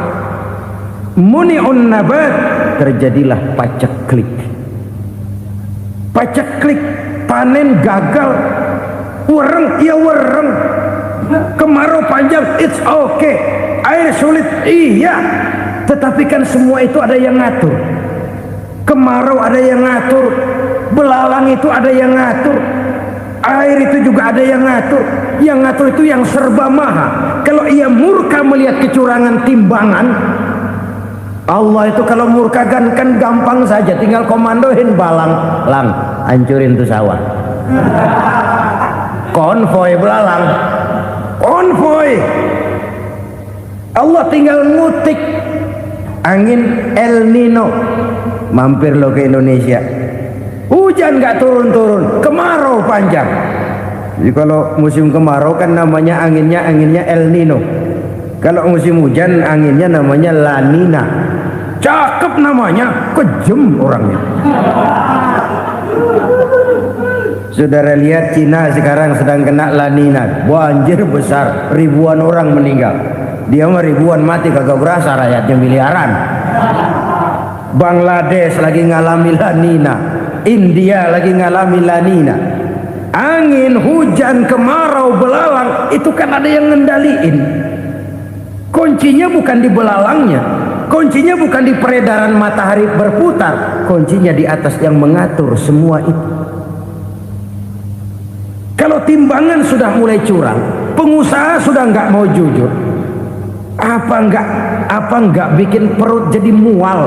Speaker 1: muni'un nabat, terjadilah paceklik. Paceklik, panen gagal, wereng ya wereng, kemarau panjang it's okay, air sulit iya, tetapi kan semua itu ada yang ngatur. Kemarau ada yang ngatur, belalang itu ada yang ngatur, air itu juga ada yang ngatur. Yang ngatur itu yang serba maha. Kalau ia murka melihat kecurangan timbangan, Allah itu kalau murka kan gampang saja, tinggal komandoin balang, lang, hancurin tuh sawah. Konvoy belalang, konvoy. Allah tinggal ngutik. Angin El Nino, mampir lo ke Indonesia. Hujan nggak turun-turun, kemarau panjang. Jadi kalau musim kemarau kan namanya anginnya El Nino. Kalau musim hujan anginnya namanya La Nina. Cakep namanya, kejem orangnya. Saudara lihat Cina sekarang sedang kena La Nina, banjir besar, ribuan orang meninggal. Dia mah ribuan mati kagak berasa, rakyatnya miliaran. Bangladesh lagi ngalami La Nina, India lagi ngalami La Nina. Angin, hujan, kemarau, belalang itu kan ada yang ngendaliin. Kuncinya bukan di belalangnya, kuncinya bukan di peredaran matahari berputar, kuncinya di atas yang mengatur semua itu. Kalau timbangan sudah mulai curang, pengusaha sudah nggak mau jujur, apa enggak bikin perut jadi mual.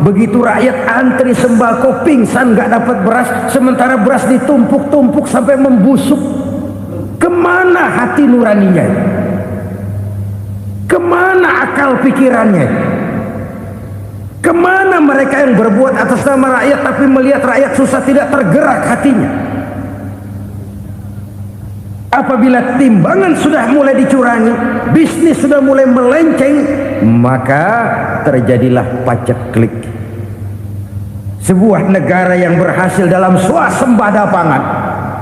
Speaker 1: Begitu rakyat antri sembako pingsan nggak dapat beras, sementara beras ditumpuk-tumpuk sampai membusuk. Kemana hati nuraninya? Kemana akal pikirannya? Kemana mereka yang berbuat atas nama rakyat tapi melihat rakyat susah tidak tergerak hatinya? Apabila timbangan sudah mulai dicurangi, bisnis sudah mulai melenceng, maka terjadilah paceklik. Sebuah negara yang berhasil dalam swasembada pangan,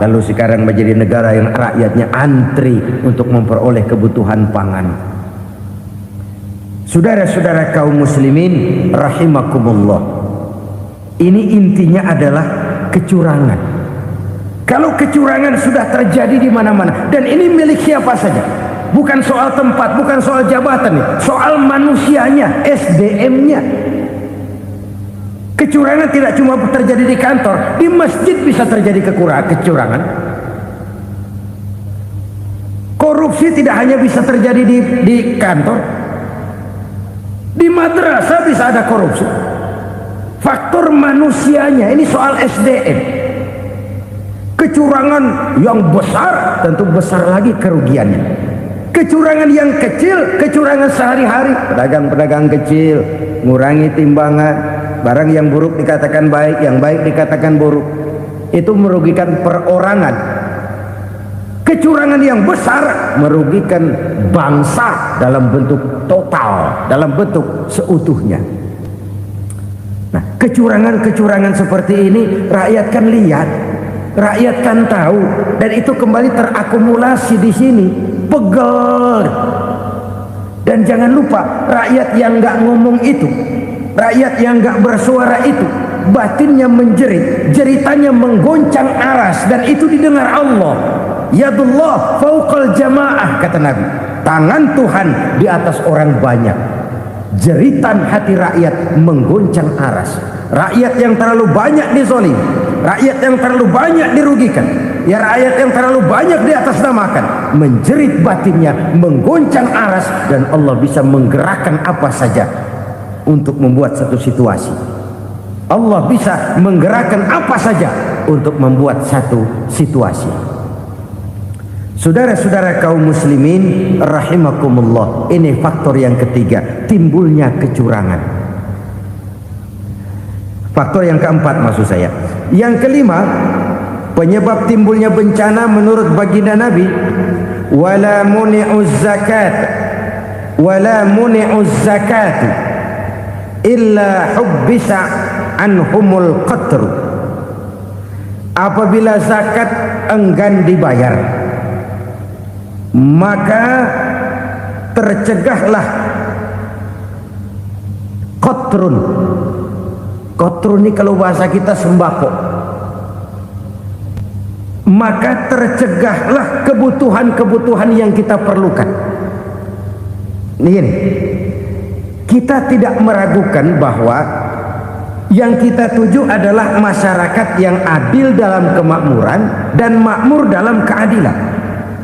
Speaker 1: lalu sekarang menjadi negara yang rakyatnya antri untuk memperoleh kebutuhan pangan. Saudara-saudara kaum muslimin rahimakumullah, ini intinya adalah kecurangan. Kalau kecurangan sudah terjadi di mana-mana, dan ini milik siapa saja, bukan soal tempat, bukan soal jabatan, soal manusianya, SDM-nya. Kecurangan tidak cuma terjadi di kantor, di masjid bisa terjadi kecurangan. Korupsi tidak hanya bisa terjadi di kantor, di madrasah bisa ada korupsi. Faktor manusianya, ini soal SDM. Kecurangan yang besar tentu besar lagi kerugiannya. Kecurangan yang kecil, kecurangan sehari-hari, pedagang-pedagang kecil ngurangi timbangan, barang yang buruk dikatakan baik, yang baik dikatakan buruk, itu merugikan perorangan. Kecurangan yang besar merugikan bangsa dalam bentuk total, dalam bentuk seutuhnya. Nah, kecurangan-kecurangan seperti ini rakyat kan lihat, rakyat kan tahu, dan itu kembali terakumulasi di sini, pegel. Dan jangan lupa, rakyat yang nggak ngomong itu, rakyat yang nggak bersuara itu, batinnya menjerit, jeritannya menggoncang aras, dan itu didengar Allah. Yadullah fauqal jamaah, kata Nabi, tangan Tuhan di atas orang banyak. Jeritan hati rakyat menggoncang aras. Rakyat yang terlalu banyak dizolim, rakyat yang terlalu banyak dirugikan, ya rakyat yang terlalu banyak di atas namakan, menjerit batinnya, menggoncang aras, dan Allah bisa menggerakkan apa saja untuk membuat satu situasi. Allah bisa menggerakkan apa saja untuk membuat satu situasi. Saudara-saudara kaum muslimin rahimakumullah, ini faktor yang ketiga, timbulnya kecurangan. Faktor yang keempat maksud saya. Yang kelima, penyebab timbulnya bencana menurut baginda Nabi, wala muni'uz zakat illa hubbisa anhumul qatru. Apabila zakat enggan dibayar, maka tercegahlah qatrun. Qatrun ini kalau bahasa kita sembako. Maka tercegahlah kebutuhan-kebutuhan yang kita perlukan. Ini, kita tidak meragukan bahwa yang kita tuju adalah masyarakat yang adil dalam kemakmuran dan makmur dalam keadilan.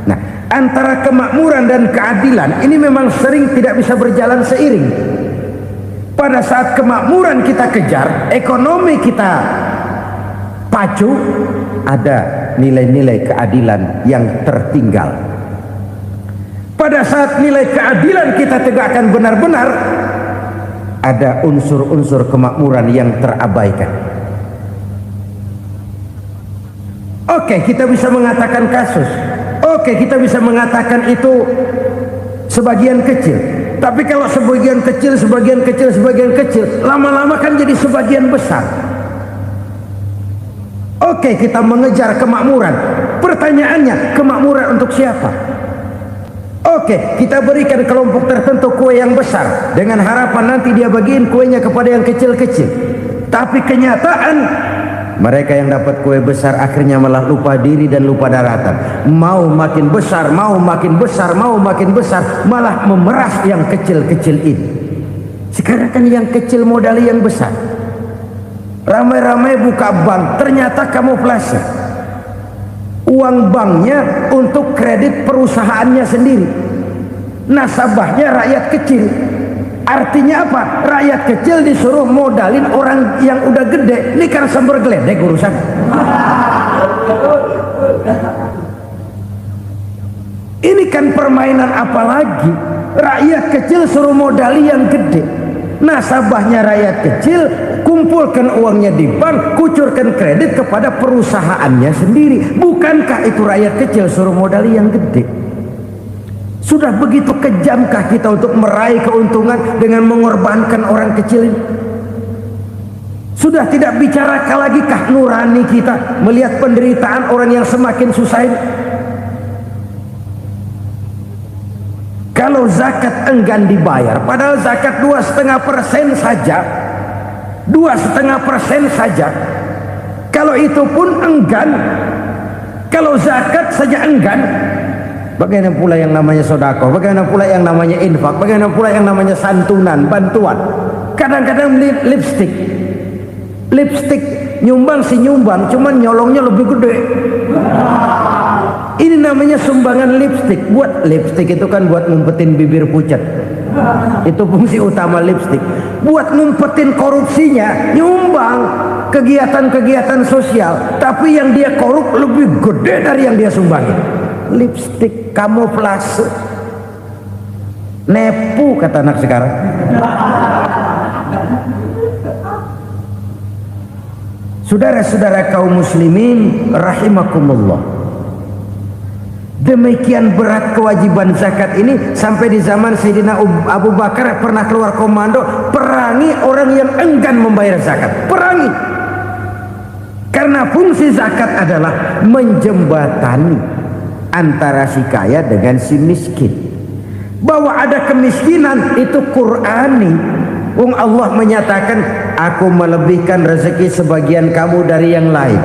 Speaker 1: Nah, antara kemakmuran dan keadilan ini memang sering tidak bisa berjalan seiring. Pada saat kemakmuran kita kejar, ekonomi kita pacu, ada nilai-nilai keadilan yang tertinggal. Pada saat nilai keadilan kita tegakkan benar-benar, ada unsur-unsur kemakmuran yang terabaikan. Oke, kita bisa mengatakan kasus. Oke, kita bisa mengatakan itu sebagian kecil. Tapi kalau sebagian kecil, lama-lama kan jadi sebagian besar. Oke, kita mengejar kemakmuran. Pertanyaannya, kemakmuran untuk siapa? Oke, kita berikan kelompok tertentu kue yang besar dengan harapan nanti dia bagiin kuenya kepada yang kecil-kecil. Tapi kenyataan, mereka yang dapat kue besar akhirnya malah lupa diri dan lupa daratan. Mau makin besar, malah memeras yang kecil-kecil ini. Sekarang kan yang kecil modali yang besar. Ramai-ramai buka bank, ternyata kamuflase. Uang banknya untuk kredit perusahaannya sendiri. Nasabahnya rakyat kecil. Artinya apa? Rakyat kecil disuruh modalin orang yang udah gede. Ini kan sumber geledek urusan. Ini kan permainan apa lagi? Rakyat kecil suruh modali yang gede. Nasabahnya rakyat kecil, kumpulkan uangnya di bank, kucurkan kredit kepada perusahaannya sendiri. Bukankah itu rakyat kecil suruh modali yang gede? Sudah begitu kejamkah kita untuk meraih keuntungan dengan mengorbankan orang kecil ini? Sudah tidak bicara lagi kah nurani kita melihat penderitaan orang yang semakin susah ini? Kalau zakat enggan dibayar, padahal zakat 2,5% saja, 2,5% saja. Kalau itu pun enggan, kalau zakat saja enggan, bagaimana pula yang namanya sedekah, bagaimana pula yang namanya infak, bagaimana pula yang namanya santunan, bantuan. Kadang-kadang lipstick nyumbang si nyumbang, cuman nyolongnya lebih gede. Ini namanya sumbangan lipstick. Buat lipstick itu kan buat ngumpetin bibir pucat. Itu fungsi utama lipstick. Buat ngumpetin korupsinya, nyumbang kegiatan-kegiatan sosial. Tapi yang dia korup lebih gede dari yang dia sumbangin. Lipstick kamuflase. Nepu kata anak sekarang. Saudara-saudara kaum muslimin rahimakumullah. Demikian berat kewajiban zakat ini sampai di zaman Sayyidina Abu Bakar pernah keluar komando perangi orang yang enggan membayar zakat. Perangi. Karena fungsi zakat adalah menjembatani antara si kaya dengan si miskin. Bahwa ada kemiskinan itu Qur'ani. Allah menyatakan, aku melebihkan rezeki sebagian kamu dari yang lain.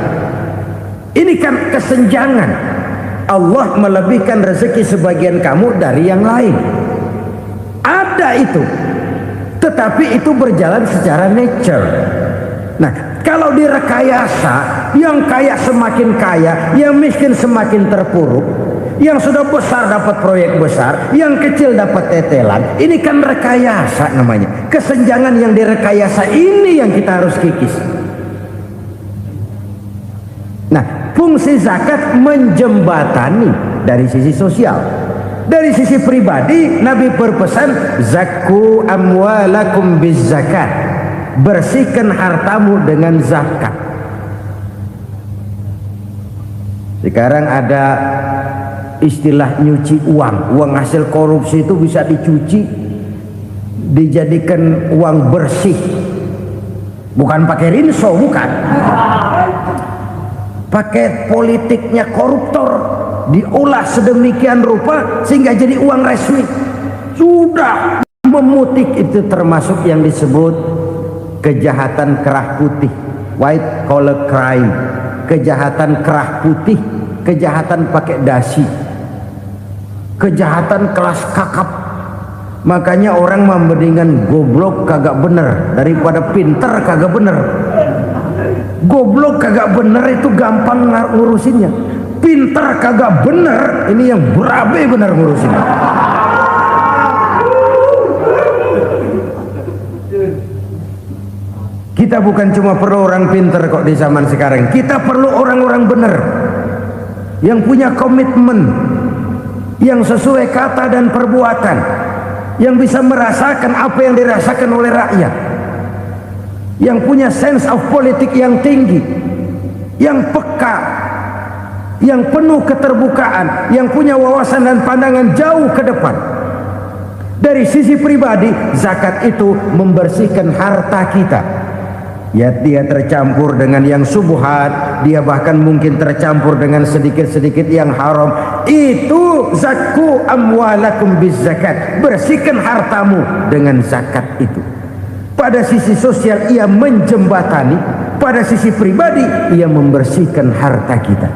Speaker 1: Ini kan kesenjangan. Allah melebihkan rezeki sebagian kamu dari yang lain. Ada itu. Tetapi itu berjalan secara nature. Nah, kalau direkayasa, yang kaya semakin kaya, yang miskin semakin terpuruk, yang sudah besar dapat proyek besar, yang kecil dapat tetelan. Ini kan rekayasa namanya. Kesenjangan yang direkayasa ini yang kita harus kikis. Nah, Fungsi zakat menjembatani dari sisi sosial. Dari sisi pribadi, Nabi berpesan, zakku amwalakum biz zakat, bersihkan hartamu dengan zakat. Sekarang ada istilah nyuci uang hasil korupsi itu bisa dicuci, dijadikan uang bersih, bukan pakai rinso, bukan, pakai politiknya koruptor, diolah sedemikian rupa sehingga jadi uang resmi, sudah memutik. Itu termasuk yang disebut kejahatan kerah putih, white collar crime, kejahatan kerah putih, kejahatan pakai dasi, kejahatan kelas kakap. Makanya orang mendingan goblok kagak bener daripada pinter kagak bener. Goblok kagak bener itu gampang ngurusinnya, pinter kagak bener ini yang berabe bener ngurusinnya. Kita bukan cuma perlu orang pinter kok di zaman sekarang, kita perlu orang-orang bener yang punya komitmen, yang sesuai kata dan perbuatan, yang bisa merasakan apa yang dirasakan oleh rakyat, yang punya sense of politik yang tinggi, yang peka, yang penuh keterbukaan, yang punya wawasan dan pandangan jauh ke depan. Dari sisi pribadi, zakat itu membersihkan harta kita. Ya, dia tercampur dengan yang subuhat, dia bahkan mungkin tercampur dengan sedikit-sedikit yang haram. Itu zakku amwalakum biz zakat, bersihkan hartamu dengan zakat itu. Pada sisi sosial ia menjembatani, pada sisi pribadi ia membersihkan harta kita.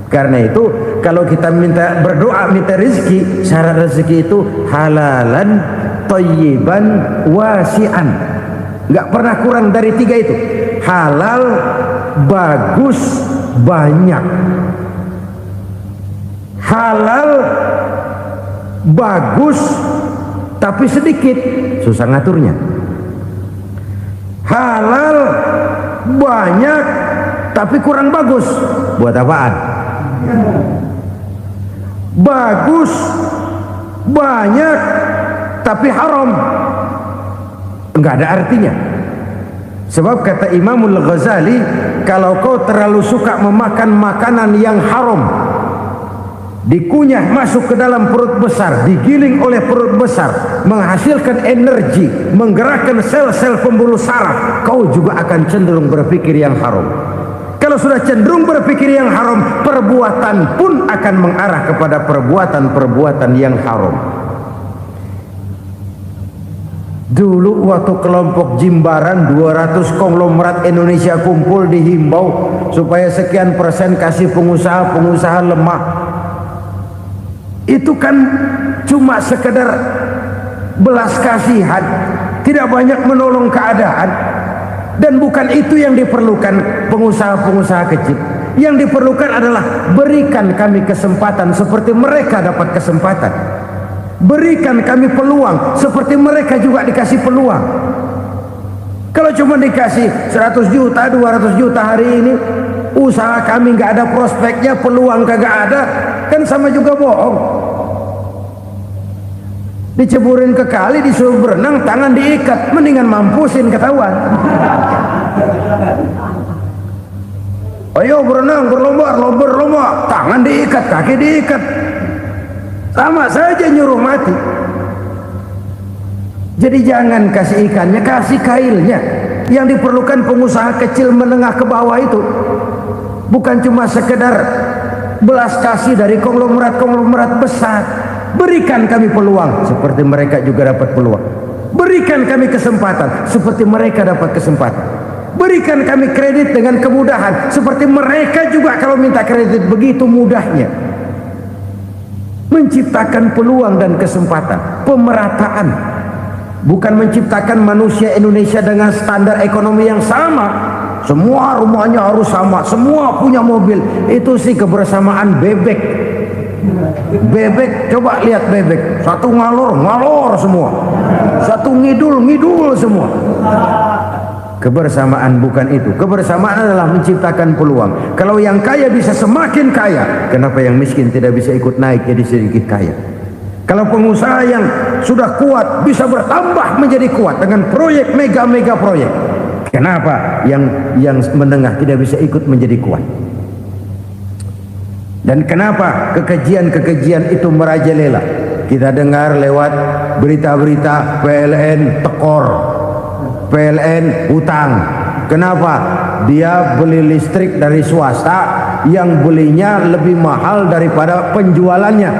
Speaker 1: Karena itu kalau kita minta berdoa minta rezeki, syarat rezeki itu halalan thayyiban wasi'an. Nggak pernah kurang dari 3 itu. Halal, bagus, banyak. Halal, bagus, tapi sedikit, susah ngaturnya. Halal, banyak, tapi kurang bagus, buat apaan? Bagus, banyak, tapi haram, enggak ada artinya. Sebab kata Imamul Ghazali, kalau kau terlalu suka memakan makanan yang haram, dikunyah masuk ke dalam perut besar, digiling oleh perut besar, menghasilkan energi, menggerakkan sel-sel pembuluh saraf, kau juga akan cenderung berpikir yang haram. Kalau sudah cenderung berpikir yang haram, perbuatan pun akan mengarah kepada perbuatan-perbuatan yang haram. Dulu waktu kelompok Jimbaran 200 konglomerat Indonesia kumpul, dihimbau supaya sekian persen kasih pengusaha-pengusaha lemah. Itu kan cuma sekedar belas kasihan, tidak banyak menolong keadaan. Dan bukan itu yang diperlukan pengusaha-pengusaha kecil. Yang diperlukan adalah berikan kami kesempatan seperti mereka dapat kesempatan. Berikan kami peluang seperti mereka juga dikasih peluang. Kalau cuma dikasih 100 juta, 200 juta hari ini, usaha kami nggak ada prospeknya, peluang kagak ada, kan sama juga bohong. Diceburin ke kali, disuruh berenang, tangan diikat, mendingan mampusin ketahuan. Ayo berenang, berlomba, tangan diikat, kaki diikat, sama saja nyuruh mati. Jadi jangan kasih ikannya, kasih kailnya. Yang diperlukan pengusaha kecil menengah ke bawah itu bukan cuma sekedar belas kasih dari konglomerat-konglomerat besar. Berikan kami peluang seperti mereka juga dapat peluang. Berikan kami kesempatan seperti mereka dapat kesempatan. Berikan kami kredit dengan kemudahan seperti mereka juga kalau minta kredit begitu mudahnya. Menciptakan peluang dan kesempatan, pemerataan, bukan menciptakan manusia Indonesia dengan standar ekonomi yang sama. Semua rumahnya harus sama, semua punya mobil. Itu sih kebersamaan bebek. Bebek, coba lihat bebek, satu ngalor semua, satu ngidul semua. Kebersamaan bukan itu. Kebersamaan adalah menciptakan peluang. Kalau yang kaya bisa semakin kaya, kenapa yang miskin tidak bisa ikut naik jadi sedikit kaya? Kalau pengusaha yang sudah kuat bisa bertambah menjadi kuat dengan proyek mega proyek, kenapa yang menengah tidak bisa ikut menjadi kuat? Dan kenapa kekejian itu merajalela? Kita dengar lewat berita-berita PLN tekor, PLN hutang. Kenapa? Dia beli listrik dari swasta yang belinya lebih mahal daripada penjualannya.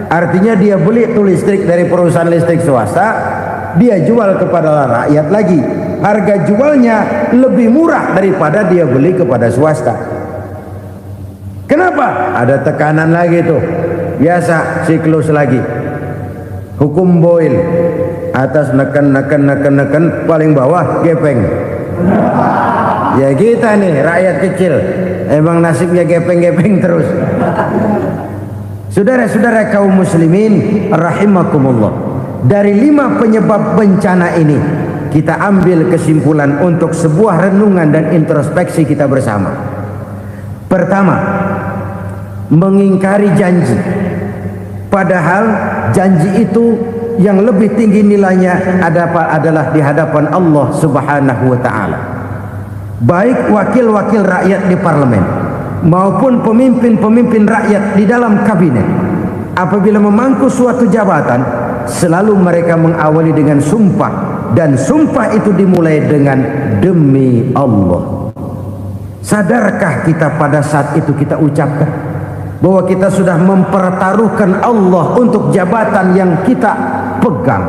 Speaker 1: Artinya dia beli itu listrik dari perusahaan listrik swasta, dia jual kepada rakyat lagi. Harga jualnya lebih murah daripada dia beli kepada swasta. Kenapa? Ada tekanan lagi tuh. Biasa siklus lagi. Hukum Boyle. Atas neken paling bawah gepeng. Ya kita nih rakyat kecil, emang nasibnya gepeng terus. Saudara-saudara kaum muslimin rahimakumullah, dari 5 penyebab bencana ini kita ambil kesimpulan untuk sebuah renungan dan introspeksi kita bersama. Pertama, mengingkari janji, padahal janji itu yang lebih tinggi nilainya adalah di hadapan Allah Subhanahu wa ta'ala. Baik wakil-wakil rakyat di parlemen maupun pemimpin-pemimpin rakyat di dalam kabinet, apabila memangku suatu jabatan, selalu mereka mengawali dengan sumpah, dan sumpah itu dimulai dengan demi Allah. Sadarkah kita pada saat itu kita ucapkan bahwa kita sudah mempertaruhkan Allah untuk jabatan yang kita pegang?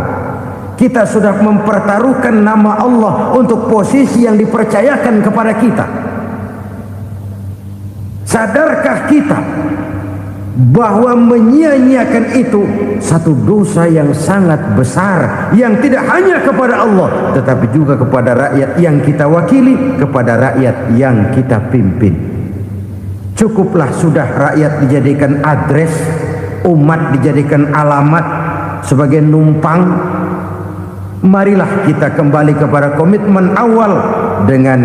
Speaker 1: Kita sudah mempertaruhkan nama Allah untuk posisi yang dipercayakan kepada kita. Sadarkah kita bahwa menyia-nyiakan itu satu dosa yang sangat besar, yang tidak hanya kepada Allah tetapi juga kepada rakyat yang kita wakili, kepada rakyat yang kita pimpin? Cukuplah sudah rakyat dijadikan adres, umat dijadikan alamat sebagai numpang. Marilah kita kembali kepada komitmen awal dengan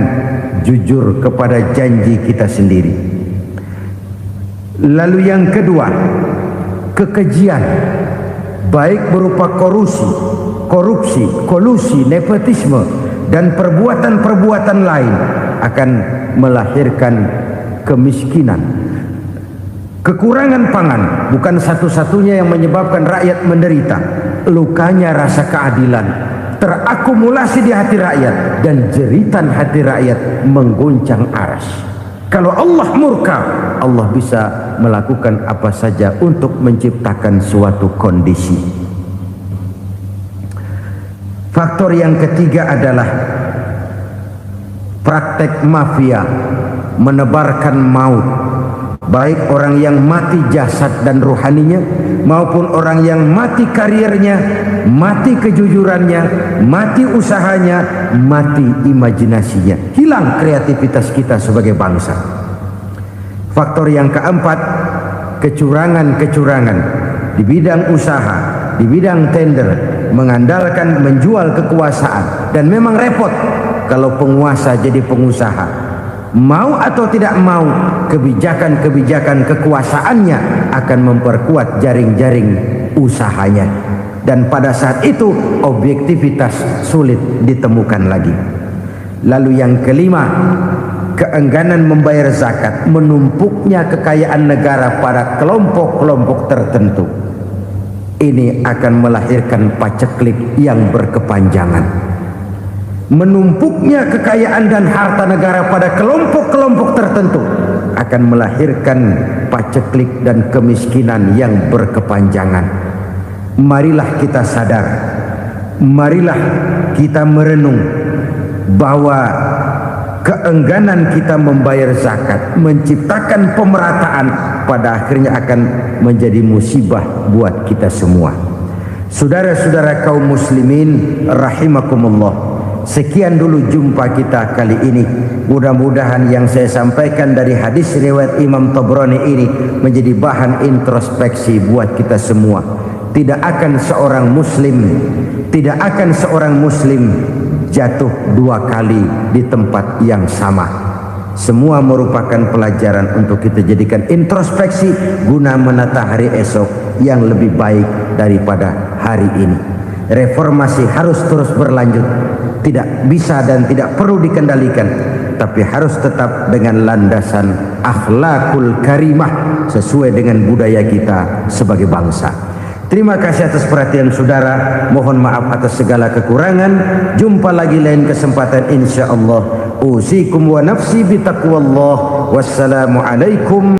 Speaker 1: jujur kepada janji kita sendiri. Lalu yang kedua, kekejian, baik berupa korupsi, kolusi, nepotisme, dan perbuatan-perbuatan lain akan melahirkan kemiskinan. Kekurangan pangan bukan satu-satunya yang menyebabkan rakyat menderita. Lukanya rasa keadilan terakumulasi di hati rakyat, dan jeritan hati rakyat mengguncang aras. Kalau Allah murka, Allah bisa melakukan apa saja untuk menciptakan suatu kondisi. Faktor yang ketiga adalah praktek mafia menebarkan maut, baik orang yang mati jasad dan rohaninya maupun orang yang mati karirnya, mati kejujurannya, mati usahanya, mati imajinasinya. Hilang kreativitas kita sebagai bangsa. Faktor yang keempat, kecurangan-kecurangan di bidang usaha, di bidang tender, mengandalkan menjual kekuasaan. Dan memang repot kalau penguasa jadi pengusaha. Mau atau tidak mau, kebijakan-kebijakan kekuasaannya akan memperkuat jaring-jaring usahanya. Dan pada saat itu objektivitas sulit ditemukan lagi. Lalu yang kelima, keengganan membayar zakat, menumpuknya kekayaan negara pada kelompok-kelompok tertentu. Ini akan melahirkan paceklik yang berkepanjangan. Menumpuknya kekayaan dan harta negara pada kelompok-kelompok tertentu akan melahirkan paceklik dan kemiskinan yang berkepanjangan. Marilah kita sadar, marilah kita merenung bahwa keengganan kita membayar zakat, menciptakan pemerataan, pada akhirnya akan menjadi musibah buat kita semua. Saudara-saudara kaum muslimin rahimakumullah, sekian dulu jumpa kita kali ini. Mudah-mudahan yang saya sampaikan dari hadis riwayat Imam Tabrani ini menjadi bahan introspeksi buat kita semua. Tidak akan seorang muslim jatuh 2 kali di tempat yang sama. Semua merupakan pelajaran untuk kita jadikan introspeksi guna menata hari esok yang lebih baik daripada hari ini. Reformasi harus terus berlanjut, tidak bisa dan tidak perlu dikendalikan, tapi harus tetap dengan landasan akhlakul karimah sesuai dengan budaya kita sebagai bangsa. Terima kasih atas perhatian saudara. Mohon maaf atas segala kekurangan. Jumpa lagi lain kesempatan insyaallah. Usikum wa nafsi bitaqwallah. Wassalamualaikum.